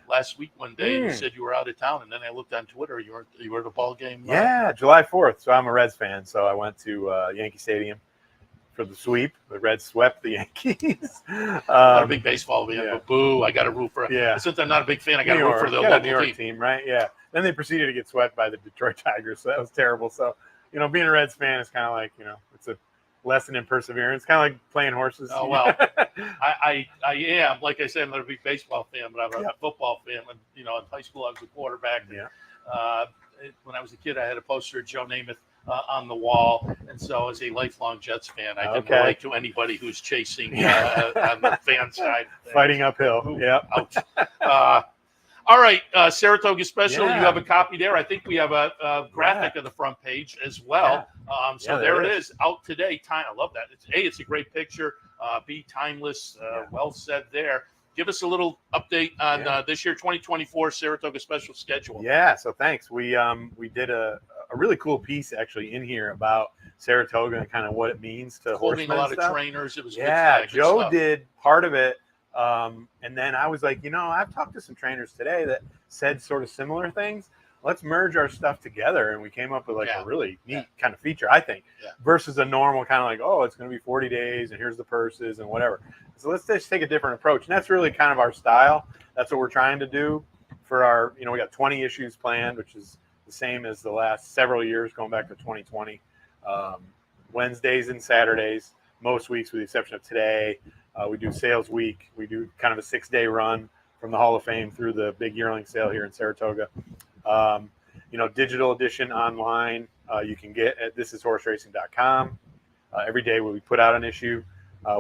last week one day. You said you were out of town, and then I looked on Twitter. You were at a ball game. Yeah, July 4th. So I'm a Reds fan. So I went to Yankee Stadium for the sweep. The Reds swept the Yankees. Not a big baseball fan, but boo, I got to root for it. Yeah. Since I'm not a big fan, I got to root for the local New York team, right? Yeah. Then they proceeded to get swept by the Detroit Tigers, so that was terrible. So, you know, being a Reds fan is kind of like, you know, it's a lesson in perseverance, kind of like playing horses. Oh, well, I am. Like I said, I'm not a big baseball fan, but I'm a football fan. And, you know, in high school, I was a quarterback. Yeah. When I was a kid, I had a poster of Joe Namath on the wall, and so as a lifelong Jets fan, I can relate to anybody who's chasing on the fan side, fighting uphill. Yeah. Ouch. All right, Saratoga Special. You have a copy there. I think we have a graphic of the front page as well. So there it is, out today. Time. I love that. It's a great picture. B, timeless. Well said there. Give us a little update on this year, 2024 Saratoga Special schedule. Yeah, so thanks. We did a really cool piece actually in here about Saratoga and kind of what it means to horsemen. A lot of trainers. It was Joe did part of it, and then I was like, you know, I've talked to some trainers today that said sort of similar things. Let's merge our stuff together, and we came up with like a really neat kind of feature, I think, versus a normal kind of like, oh, it's going to be 40 days, and here's the purses and whatever. So let's just take a different approach, and that's really kind of our style. That's what we're trying to do for our, you know, we got 20 issues planned, which is the same as the last several years, going back to 2020. Wednesdays and Saturdays, most weeks with the exception of today. We do sales week. We do kind of a 6-day run from the Hall of Fame through the big yearling sale here in Saratoga. You know, digital edition online, you can get at thisishorseracing.com. Every day when we put out an issue,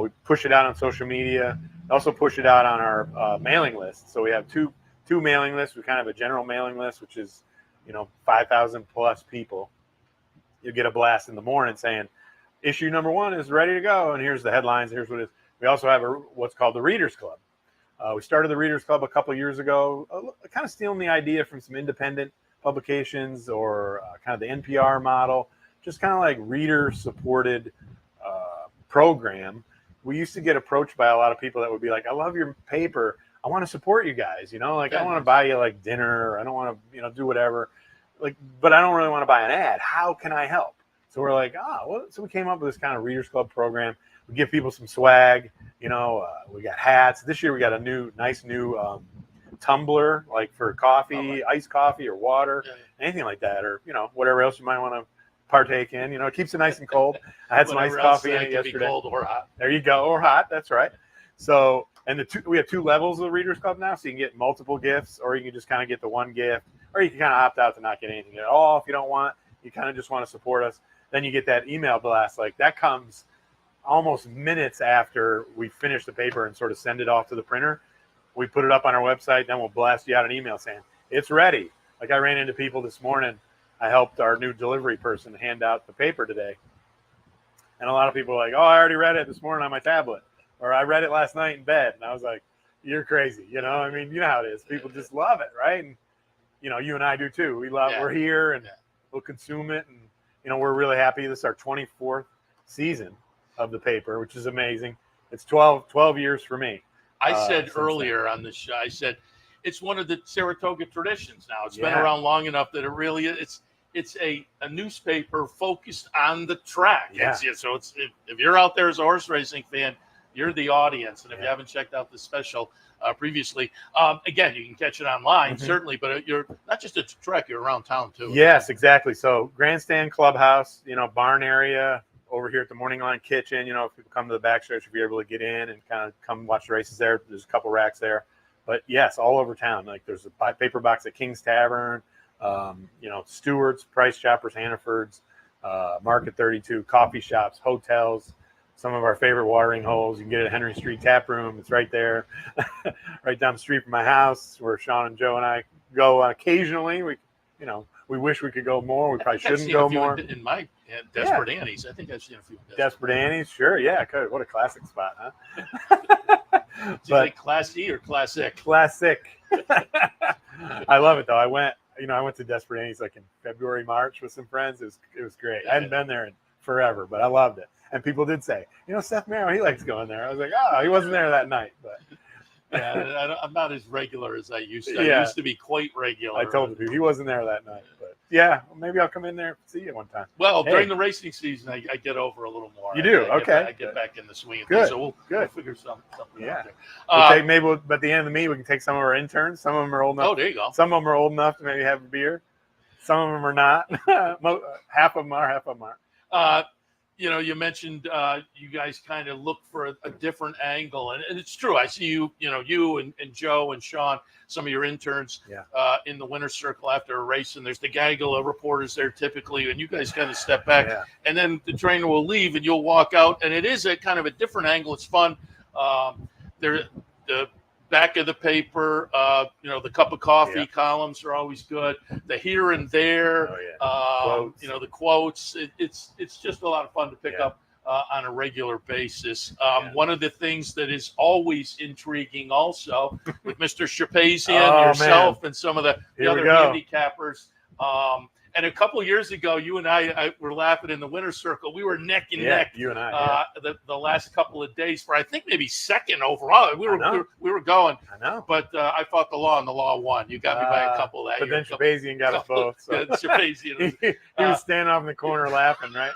we push it out on social media, also push it out on our mailing list. So we have two mailing lists. We kind of have a general mailing list, which is, you know, 5,000 plus people. You get a blast in the morning saying, issue number 1 is ready to go, and here's the headlines, here's what it is. We also have what's called the Readers Club. We started the Readers Club a couple years ago, kind of stealing the idea from some independent publications or kind of the NPR model, just kind of like reader-supported program. We used to get approached by a lot of people that would be like, I love your paper. I want to support you guys, you know, like I don't want to buy you like dinner, or I don't want to, you know, do whatever, like, but I don't really want to buy an ad. How can I help? So we're like, so we came up with this kind of Readers Club program. We give people some swag, you know, we got hats. This year we got a nice new tumbler, like for coffee, iced coffee or water, anything like that, or, whatever else you might want to partake in. It keeps it nice and cold. I had some iced coffee in it yesterday. Cold or hot. There you go, or hot. That's right. So, and we have 2 levels of the Readers Club now, so you can get multiple gifts, or you can just kind of get the one gift, or you can kind of opt out to not get anything at all if you don't want. You kind of just want to support us. Then you get that email blast. Like, that comes almost minutes after we finish the paper and sort of send it off to the printer. We put it up on our website, then we'll blast you out an email saying it's ready. Like, I ran into people this morning. I helped our new delivery person hand out the paper today. And a lot of people are like, oh, I already read it this morning on my tablet, or I read it last night in bed. And I was like, you're crazy. I mean, you know how it is. People just love it, right? And, you and I do too. We're here and we'll consume it. And, we're really happy. This is our 24th season of the paper, which is amazing. It's 12 years for me. I said earlier on the show, I said, it's one of the Saratoga traditions now. It's been around long enough that it really is. It's a newspaper focused on the track. Yeah. So if you're out there as a horse racing fan, you're the audience. And if you haven't checked out the special previously, again, you can catch it online, certainly, but you're not just at the track, you're around town too. Yes, exactly. So grandstand, clubhouse, barn area, over here at the Morning Line Kitchen. If people come to the backstretch, if you're able to get in and kind of come watch the races there, there's a couple racks there. But yes, all over town. Like, there's a paper box at King's Tavern, Stewart's, Price Choppers, Hannaford's, Market 32, coffee shops, hotels, some of our favorite watering holes. You can get it at Henry Street Tap Room. It's right there, right down the street from my house, where Sean and Joe and I go occasionally. We wish we could go more. We probably shouldn't go more. In my Desperate Annie's, I think I've seen a few. Desperate Annie's, sure, yeah, could. What a classic spot, huh? Is it like Class E or Classic? Classic. I love it though. I went to Desperate Annie's like in February, March with some friends. It was great. I hadn't been there in forever, but I loved it. And people did say, Seth Merrow, he likes going there. I was like, oh, he wasn't there that night, but. Yeah, I'm not as regular as I used to. Yeah. I used to be quite regular. I told you he wasn't there that night, but maybe I'll come in there and see you one time. Well, during the racing season, I get over a little more. You do? Okay. I get back in the swing of things, so we'll figure something out there. Maybe at the end of the meet, we can take some of our interns. Some of them are old enough. Oh, there you go. Some of them are old enough to maybe have a beer. Some of them are not. Half of them are. Half of them aren't. You mentioned you guys kind of look for a different angle, and it's true. I see you and Joe and Sean, some of your interns, in the winner's circle after a race, and there's the gaggle of reporters there typically, and you guys kind of step back, and then the trainer will leave, and you'll walk out, and it is a kind of a different angle. It's fun. The back of the paper, the cup of coffee columns are always good. The here and there, the quotes. It's just a lot of fun to pick up on a regular basis. One of the things that is always intriguing also with Mr. Shapazian, yourself, and some of the other handicappers. And a couple of years ago, you and I were laughing in the winner's circle. We were neck and neck. You and I. The last couple of days for I think maybe second overall. We were going. I know. But I fought the law, and the law won. You got me by a couple that but year. But then Shapazian got us both. So. Shapazian. He was standing off in the corner laughing, right?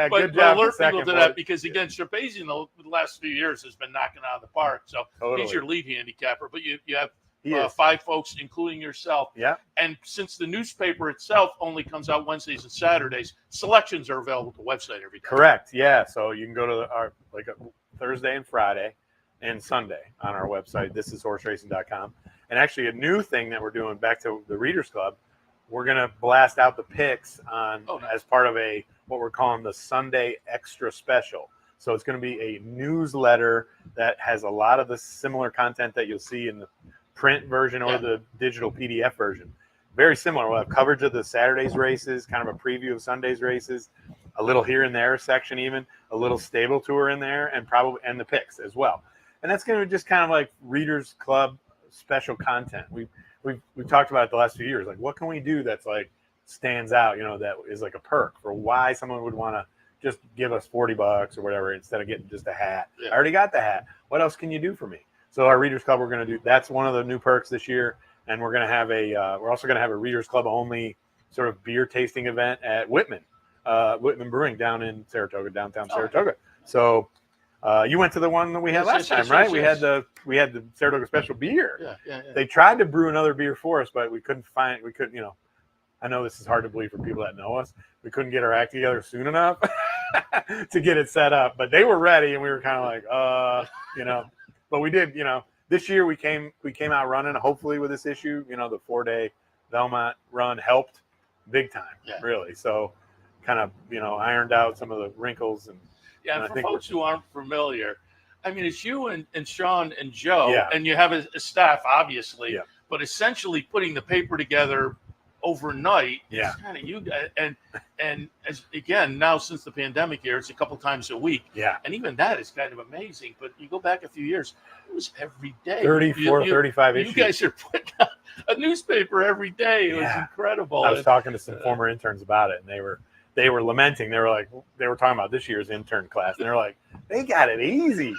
Good job. Alert people to that because again, Shapazian the last few years has been knocking out of the park. So he's your lead handicapper, but you have. 5 folks, including yourself. Yeah. And since the newspaper itself only comes out Wednesdays and Saturdays, selections are available to the website every day. Correct. Yeah. So you can go to our Thursday and Friday and Sunday on our website. This is horseracing.com. And actually a new thing that we're doing back to the Readers Club, we're going to blast out the picks on as part of what we're calling the Sunday Extra Special. So it's going to be a newsletter that has a lot of the similar content that you'll see in the print version or the digital PDF version. Very similar. We'll have coverage of the Saturday's races, kind of a preview of Sunday's races, a little here and there section, even a little stable tour in there, and the picks as well. And that's going to be just kind of like Readers Club special content. We've talked about it the last few years. Like, what can we do that's like stands out? That is like a perk for why someone would want to just give us $40 or whatever instead of getting just a hat. I already got the hat. What else can you do for me? So our Readers Club, we're going to do. That's one of the new perks this year, and we're going to have we're also going to have a Readers Club only sort of beer tasting event at Whitman Brewing down in Saratoga, downtown Saratoga. So You went to the one that we had last time, right? We had the Saratoga Special beer. Yeah. They tried to brew another beer for us, but we couldn't. I know this is hard to believe for people that know us. We couldn't get our act together soon enough to get it set up, but they were ready, and we were kind of like, But we did, This year we came out running. Hopefully with this issue, the 4-day Belmont run helped big time, really. So, kind of ironed out some of the wrinkles and. Yeah, and for folks who aren't familiar, I mean, it's you and Sean and Joe, and you have a staff, obviously, but essentially putting the paper together overnight. Yeah, kind of you guys, and as again now since the pandemic here, it's a couple times a week. Yeah, and even that is kind of amazing. But you go back a few years, it was every day. 35 issues. You guys are putting out a newspaper every day. It was incredible. I was talking to some former interns about it, and they were lamenting. They were talking about this year's intern class, and they're like, they got it easy.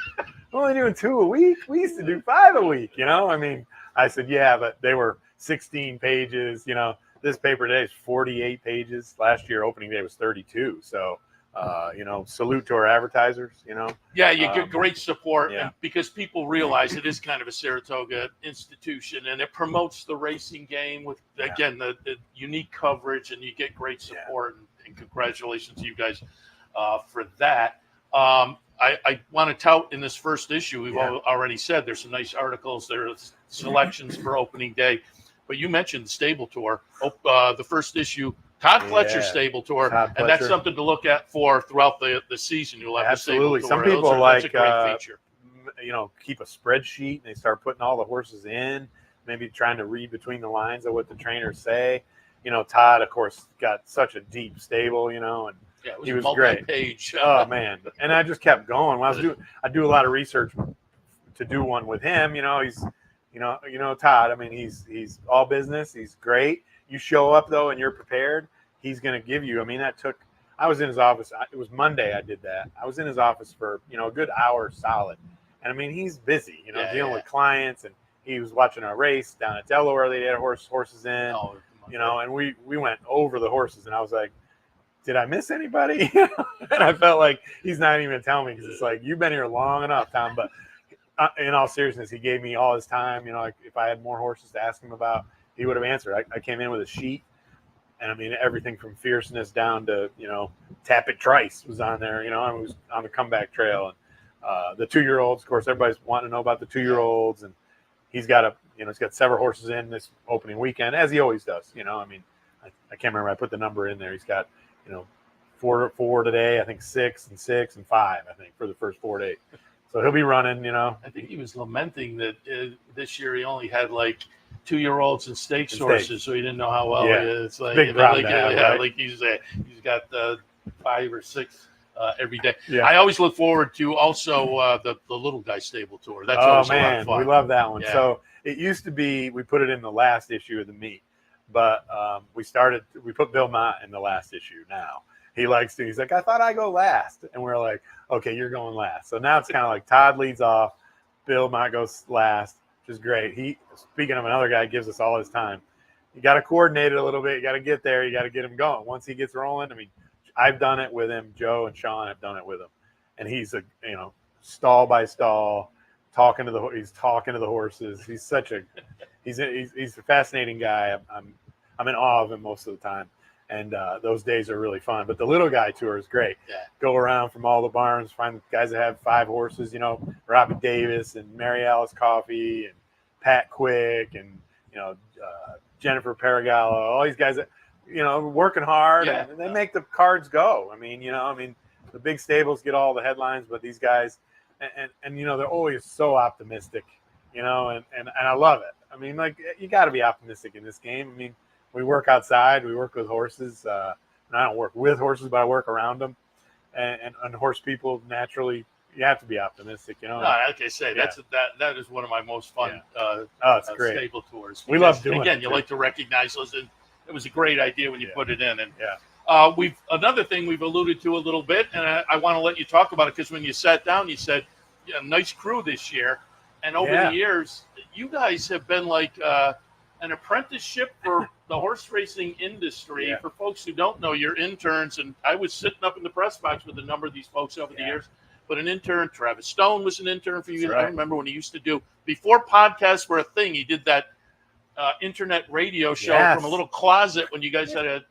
We're only doing 2 a week. We used to do 5 a week. I mean, I said, yeah, but they were 16 pages. This paper today is 48 pages. Last year, opening day was 32. So, salute to our advertisers. Yeah, you get great support because people realize it is kind of a Saratoga institution, and it promotes the racing game with again the unique coverage, and you get great support. And congratulations to you guys for that. I want to tout in this first issue. We've already said there's some nice articles. There's selections for opening day. But you mentioned the stable tour, the first issue, Todd Fletcher's stable tour, and that's something to look at for throughout the season. You'll have absolutely. The stable tour. Some people that's a great feature. Keep a spreadsheet and they start putting all the horses in, maybe trying to read between the lines of what the trainers say. Todd, of course, got such a deep stable, and he was great. Oh man, and I just kept going. When I do a lot of research to do one with him. He's. Todd, I mean, he's all business. He's great. You show up, though, and you're prepared, he's going to give you. I mean, I was in his office. It was Monday I did that. I was in his office for, a good hour solid. And, I mean, he's busy, dealing with clients. And he was watching a race down at Delaware. They had horses in, and we went over the horses. And I was like, did I miss anybody? And I felt like he's not even going to tell me because it's like, you've been here long enough, Tom. But in all seriousness, he gave me all his time. Like if I had more horses to ask him about, he would have answered. I came in with a sheet, and I mean everything from fierceness down to Tap It Trice was on there. I was on the comeback trail, and the 2-year-olds. Of course, everybody's wanting to know about the 2-year-olds, and he's got he's got several horses in this opening weekend, as he always does. I mean, I can't remember. I put the number in there. He's got 4 today. I think 6 and 5. I think for the first 4 days. So he'll be running, I think he was lamenting that this year he only had like 2-year-olds and stakes horses, so he didn't know how well he is. It's like, big problem to have, right? Like he's got 5 or 6 every day. Yeah. I always look forward to also the little guy stable tour. That's always a lot of fun. We love that one. Yeah. So it used to be we put it in the last issue of the meet, but we put Bill Mott in the last issue now. He likes to. He's like, I thought I'd go last. And we're like, okay, you're going last. So now it's kind of like Todd leads off. Bill might go last, which is great. Speaking of another guy, gives us all his time. You got to coordinate it a little bit. You got to get there. You got to get him going. Once he gets rolling, I mean, I've done it with him. Joe and Sean have done it with him. And he's stall by stall, talking to the horses. He's such he's a fascinating guy. I'm in awe of him most of the time. And those days are really fun. But the little guy tour is great. Yeah. Go around from all the barns, find guys that have 5 horses, Robbie Davis and Mary Alice Coffey and Pat Quick and, Jennifer Paragallo, all these guys that, working hard and they make the cards go. I mean, the big stables get all the headlines, but these guys, and they're always so optimistic, and I love it. I mean, like, you got to be optimistic in this game. I mean, we work outside. We work with horses. And I don't work with horses, but I work around them. And horse people, naturally, you have to be optimistic. No, like I say, that is one of my most fun it's great. Stable tours. We love doing it. Again, you like to recognize those. And it was a great idea when you put it in. And another thing we've alluded to a little bit, and I want to let you talk about it because when you sat down, you said, nice crew this year. And over the years, you guys have been like an apprenticeship for the horse racing industry. Yeah. For folks who don't know, you're interns, and I was sitting up in the press box with a number of these folks over the years. but an intern. Travis Stone was an intern for you. That's right. I remember when he used to do, before podcasts were a thing, he did that internet radio show from a little closet when you guys had an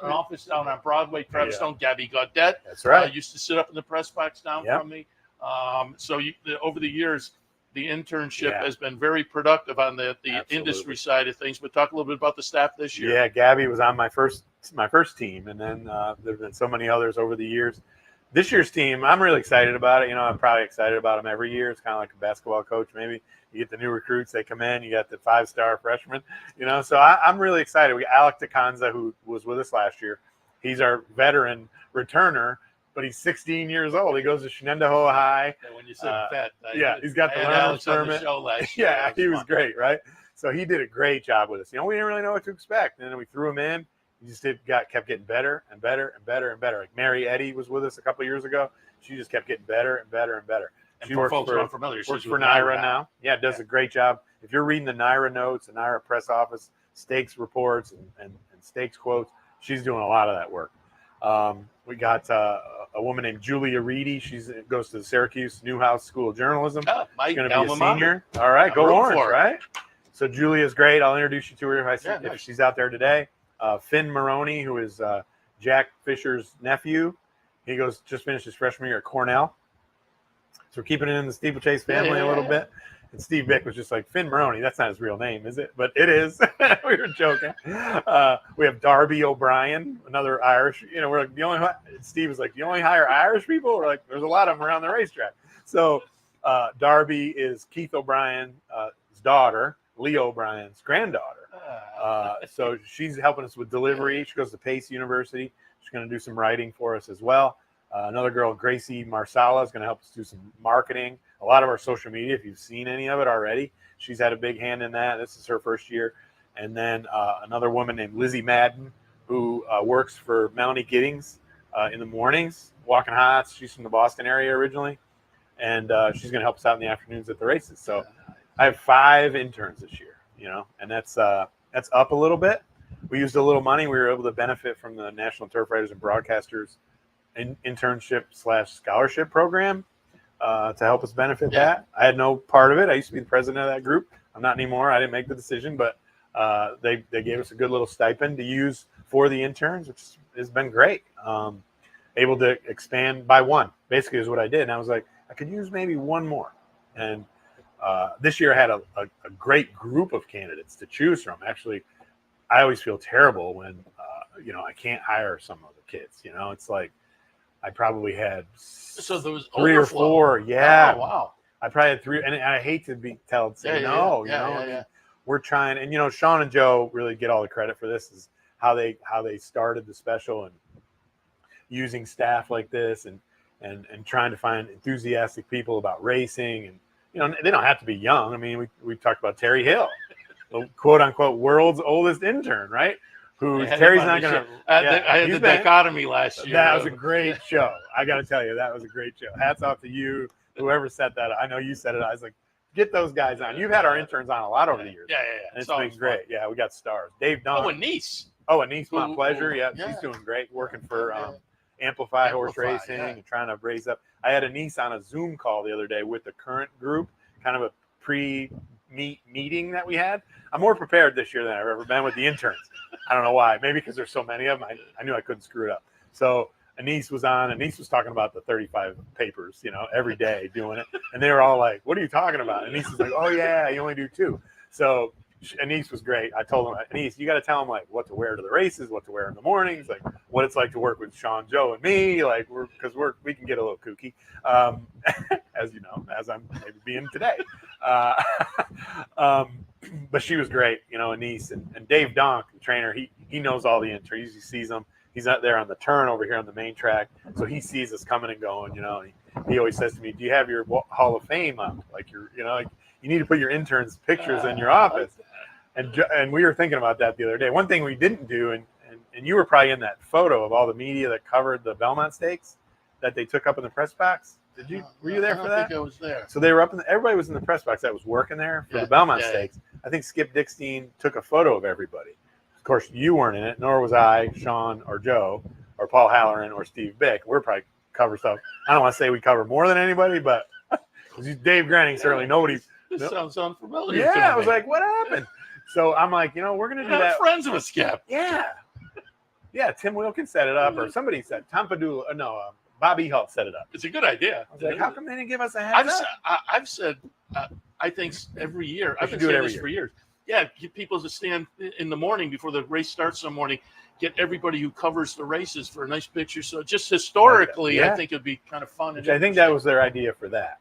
office down on Broadway. Travis Stone, Gabby Gaudet. That's right. Used to sit up in the press box down from me. So over the years, the internship has been very productive on the industry side of things. But talk a little bit about the staff this year. Yeah, Gabby was on my first team, and then there've been so many others over the years. This year's team, I'm really excited about it. I'm probably excited about them every year. It's kind of like a basketball coach. Maybe you get the new recruits, they come in. You got the 5-star freshmen. So I'm really excited. We got Alec DeCanza, who was with us last year. He's our veteran returner, but he's 16 years old. He goes to Shenandoah High. When you said vet, he's got the learner's permit. Yeah, he was great, right? So he did a great job with us. We didn't really know what to expect, and then we threw him in. He just kept getting better and better and better and better. Like Mary Eddy was with us a couple of years ago. She just kept getting better and better and better. And she for works folks who aren't familiar, works for NYRA now. Yeah, does a great job. If you're reading the NYRA notes, the NYRA press office, stakes reports, and stakes quotes, she's doing a lot of that work. We got a woman named Julia Reedy. She goes to the Syracuse Newhouse School of Journalism. She's going to be a senior. All right, go Orange, right? So Julia's great. I'll introduce you to her if she's out there today. Finn Maroney, who is Jack Fisher's nephew. He just finished his freshman year at Cornell. So we're keeping it in the steeplechase family a little bit. And Steve Bick was just like, Finn Maroney, that's not his real name, is it? But it is. We were joking. We have Darby O'Brien, another Irish. We're like, Steve was like, you only hire Irish people? We're like, there's a lot of them around the racetrack. So Darby is Keith O'Brien's daughter, Leo O'Brien's granddaughter. So she's helping us with delivery. She goes to Pace University. She's going to do some writing for us as well. Another girl, Gracie Marsala, is going to help us do some marketing. A lot of our social media, if you've seen any of it already, she's had a big hand in that. This is her first year. And then another woman named Lizzie Madden, who works for Melanie Giddings in the mornings, walking hots. She's from the Boston area originally. And she's going to help us out in the afternoons at the races. So I have 5 interns this year, and that's up a little bit. We used a little money. We were able to benefit from the National Turf Writers and Broadcasters internship/scholarship program to help us benefit that. I had no part of it. I used to be the president of that group. I'm not anymore. I didn't make the decision, but they gave us a good little stipend to use for the interns, which has been great. Able to expand by 1, basically, is what I did. And I was like, I could use maybe 1 more. And this year I had a great group of candidates to choose from. Actually, I always feel terrible when, I can't hire some of the kids. It's like I probably had there was 3 or 4. Yeah. Oh, wow. I probably had 3. And I hate to be no. We're trying. And, Sean and Joe really get all the credit for this, is how they started the special and using staff like this and trying to find enthusiastic people about racing. And, they don't have to be young. I mean, we talked about Terry Hill, the quote unquote world's oldest intern, right? Terry's not going to. I had the dichotomy last year. That was a great show. I got to tell you, that was a great show. Hats off to you, whoever set that up. I know you set it. I was like, get those guys on. You've had our interns on a lot over the years. Yeah. And it's been great. Fun. Yeah, we got stars. Dave Dunn. Oh, and Nice. My pleasure. Yeah, she's doing great, working for Amplify Horse Racing and trying to raise up. I had a niece on a Zoom call the other day with the current group, kind of a meeting that we had. I'm more prepared this year than I've ever been with the interns. I don't know why. Maybe because there's so many of them. I knew I couldn't screw it up. So Anise was on. Anise was talking about the 35 papers, every day doing it. And they were all like, what are you talking about? Anise was like, oh, yeah, you only do 2. So Anise was great. I told him, Anise, you got to tell him, like, what to wear to the races, what to wear in the mornings, like, what it's like to work with Sean, Joe, and me. Like, because we can get a little kooky, as you know, as I'm maybe being today. But she was great, Anise. And Dave Donk, the trainer, he knows all the interns. He sees them. He's out there on the turn over here on the main track. So he sees us coming and going, He always says to me, do you have your Hall of Fame up? Like, like, you need to put your interns' pictures in your office. And we were thinking about that the other day. One thing we didn't do, and you were probably in that photo of all the media that covered the Belmont Stakes that they took up in the press box. Were you there for that? I think I was there. So they were everybody was in the press box that was working there for the Belmont Stakes. I think Skip Dickstein took a photo of everybody. Of course, you weren't in it, nor was I, Sean, or Joe, or Paul Halloran, or Steve Bick. We're probably cover stuff. I don't want to say we cover more than anybody, but Dave Grening, certainly nobody. This sounds unfamiliar. Yeah, I was like, what happened? So I'm like, we're going to do that. Friends of a Skip. Yeah. Yeah, Tim Wilkins set it up, or somebody said, Tom Padula, Bobby Hull set it up. It's a good idea. I was like, how come they didn't give us a heads up? I've said, I think every year, I've been do it saying every this year. for years. Yeah, get people to stand in the morning before the race starts some morning, get everybody who covers the races for a nice picture. So just historically, I think it'd be kind of fun. Which I think that was their idea for that,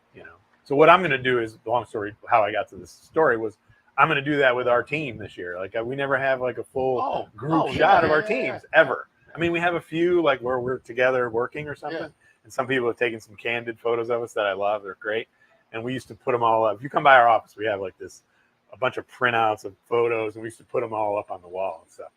So what I'm going to do is, long story, how I got to this story was, I'm going to do that with our team this year. Like we never have like a full group shot of our teams ever. I mean, we have a few like where we're together working or something. Yeah. And some people have taken some candid photos of us that I love. They're great. And we used to put them all up. If you come by our office, we have like a bunch of printouts of photos, and we used to put them all up on the wall and stuff.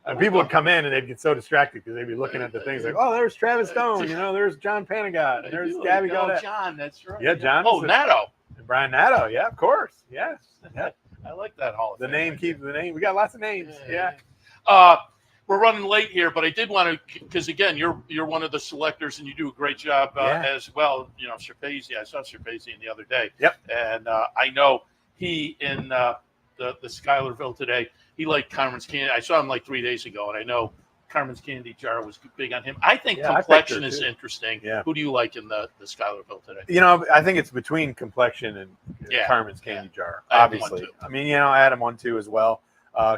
And people would come in and they'd get so distracted because they'd be looking at the things like, oh, there's Travis Stone, there's John Panagot, and there's Gabby Gaudet. John, that's right. Yeah, John. Oh, Natto. Brian Natto, yeah, of course. Yes. Yeah. I like that Hall of The Fame. name keeps the name. We got lots of names. Yeah. We're running late here, but I did want to, because again, you're one of the selectors and you do a great job as well. Sherpazy, I saw Sherpazy the other day. Yep. And I know he in the Schuylerville today, he liked Carmen's Candy. I saw him like 3 days ago, and I know Carmen's Candy Jar was big on him. I think complexion is interesting. Yeah. Who do you like in the Schuylerville today? I think it's between complexion and Carmen's Candy Jar, obviously. I mean, Adam won too as well.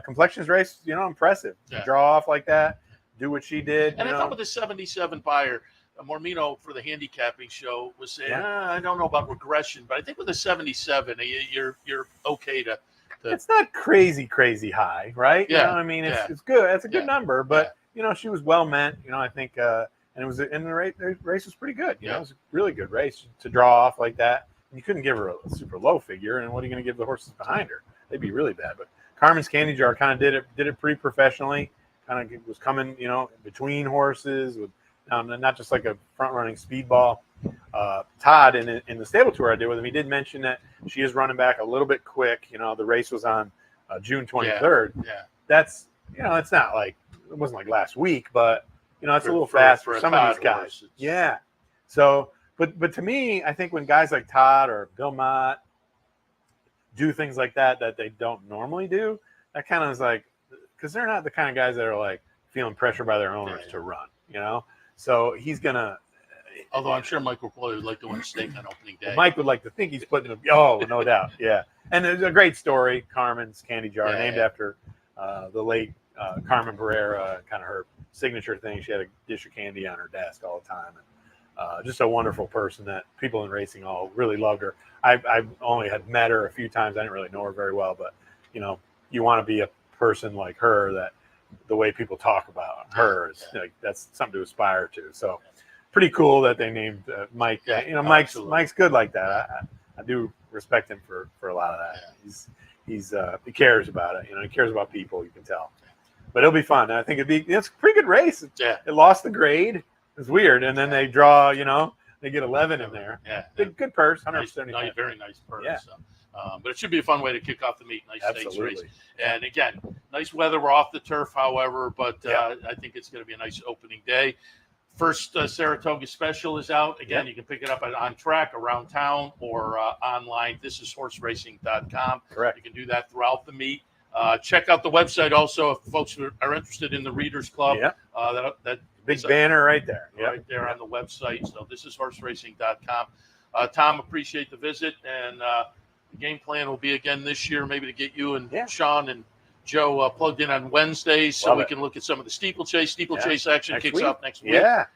Complexion's race, impressive. Yeah. Draw off like that, do what she did. And I thought with the 77 buyer, Mormino for the handicapping show was saying, I don't know about regression, but I think with the 77, you're okay to. It's not crazy high, right? Yeah. You know what I mean? It's good. That's a good number, but she was well meant. I think, and it was in the race was pretty good. It was a really good race to draw off like that. And you couldn't give her a super low figure, and what are you going to give the horses behind her? They'd be really bad. But Carmen's Candy Jar kind of did it pretty professionally. Kind of was coming, between horses with not just like a front running speedball. Todd in the stable tour I did with him, he did mention that she is running back a little bit quick. The race was on June 23rd. Yeah. That's it's not like it wasn't like last week, but it's a little fast for some of these guys. Yeah. So, but to me, I think when guys like Todd or Bill Mott do things like that they don't normally do, that kind of is like, because they're not the kind of guys that are like feeling pressure by their owners to run. So he's gonna. Although I'm sure Mike will probably like to win a stake on opening day. Mike would like to think he's putting them. Oh, no doubt. Yeah. And there's a great story, Carmen's Candy Jar, named after the late Carmen Pereira, kind of her signature thing. She had a dish of candy on her desk all the time. And just a wonderful person that people in racing all really loved her. I only had met her a few times. I didn't really know her very well, but, you want to be a person like her that the way people talk about her is that's something to aspire to. So pretty cool that they named Mike. Mike's good like that. I do respect him for a lot of that. He cares about it. He cares about people. You can tell. But it'll be fun. I think it's a pretty good race. Yeah. It lost the grade. It's weird, and then they draw. They get 11 in there. Yeah. Good purse. 175. Nice, very nice purse. Yeah. So. But it should be a fun way to kick off the meet. Nice stakes race. Absolutely. And again, nice weather. We're off the turf, however, but I think it's going to be a nice opening day. First Saratoga Special is out. Again, you can pick it up on track, around town, or online. ThisIsHorseRacing.com. Correct. You can do that throughout the meet. Check out the website also if folks are interested in the Readers Club. Yeah. That big banner right there. Right there on the website. So ThisIsHorseRacing.com. Tom, appreciate the visit, and the game plan will be again this year, maybe to get you and Sean and Joe plugged in on Wednesdays so we can look at some of the steeplechase. Steeplechase action kicks off next week. Yeah.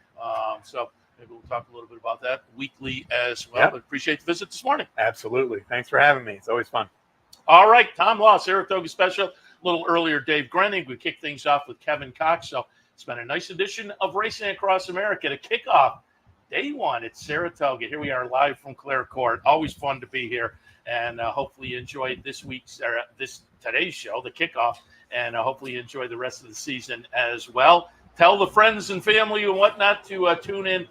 So maybe we'll talk a little bit about that weekly as well. But appreciate the visit this morning. Absolutely. Thanks for having me. It's always fun. All right. Tom Law, Saratoga Special. A little earlier, Dave Grening. We kick things off with Kevin Cox. So it's been a nice edition of Racing Across America to kick off day one at Saratoga. Here we are live from Clare Court. Always fun to be here. And hopefully you enjoyed today's show, the kickoff, and hopefully you enjoy the rest of the season as well. Tell the friends and family and whatnot to tune in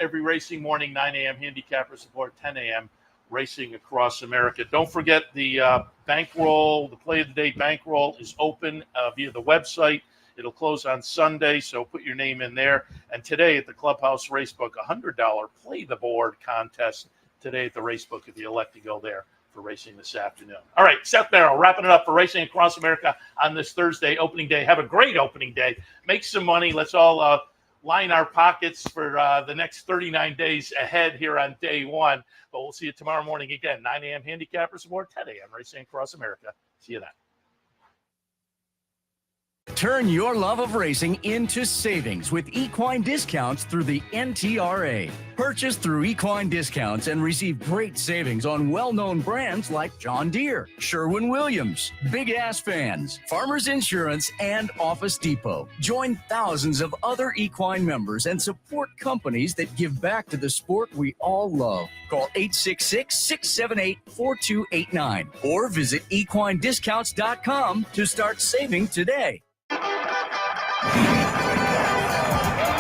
every racing morning, 9 a.m. handicapper support, 10 a.m. Racing Across America. Don't forget the bankroll, the play of the day bankroll is open via the website. It'll close on Sunday, so put your name in there. And today at the Clubhouse Racebook, $100 Play the Board contest today at the Racebook if you elect to go there for racing this afternoon. All right, Seth Merrow wrapping it up for Racing Across America on this Thursday opening day. Have a great opening day. Make some money. Let's all line our pockets for the next 39 days ahead here on day one. But we'll see you tomorrow morning again, 9 a.m. Handicappers Award, 10 a.m. Racing Across America. See you then. Turn your love of racing into savings with equine discounts through the NTRA. Purchase through equine discounts and receive great savings on well-known brands like John Deere, Sherwin-Williams, Big Ass Fans, Farmers Insurance, and Office Depot. Join thousands of other equine members and support companies that give back to the sport we all love. Call 866-678-4289 or visit equinediscounts.com to start saving today.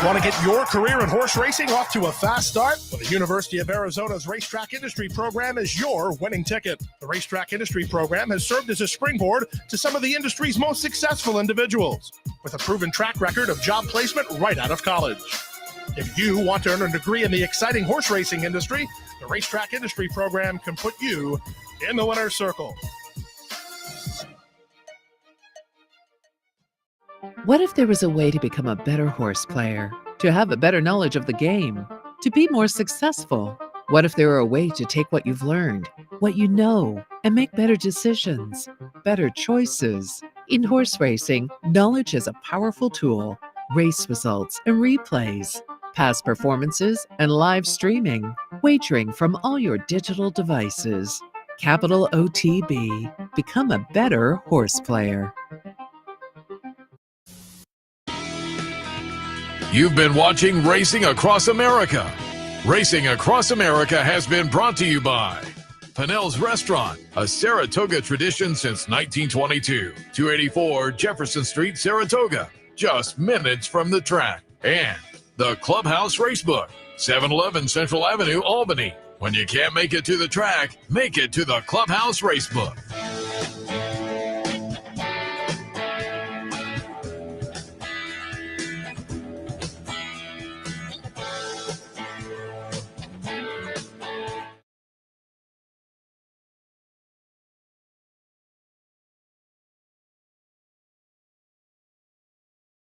Want to get your career in horse racing off to a fast start? Well, the University of Arizona's Racetrack Industry Program is your winning ticket. The Racetrack Industry Program has served as a springboard to some of the industry's most successful individuals, with a proven track record of job placement right out of college. If you want to earn a degree in the exciting horse racing industry, the Racetrack Industry Program can put you in the winner's circle. What if there was a way to become a better horse player, to have a better knowledge of the game, to be more successful? What if there were a way to take what you've learned, what you know, and make better decisions, better choices? In horse racing, knowledge is a powerful tool. Race results and replays, past performances and live streaming, wagering from all your digital devices. Capital OTB. Become a better horse player. You've been watching Racing Across America. Racing Across America has been brought to you by Pinnell's Restaurant, a Saratoga tradition since 1922. 284 Jefferson Street, Saratoga, just minutes from the track. And the Clubhouse Racebook, 711 Central Avenue, Albany. When you can't make it to the track, make it to the Clubhouse Racebook.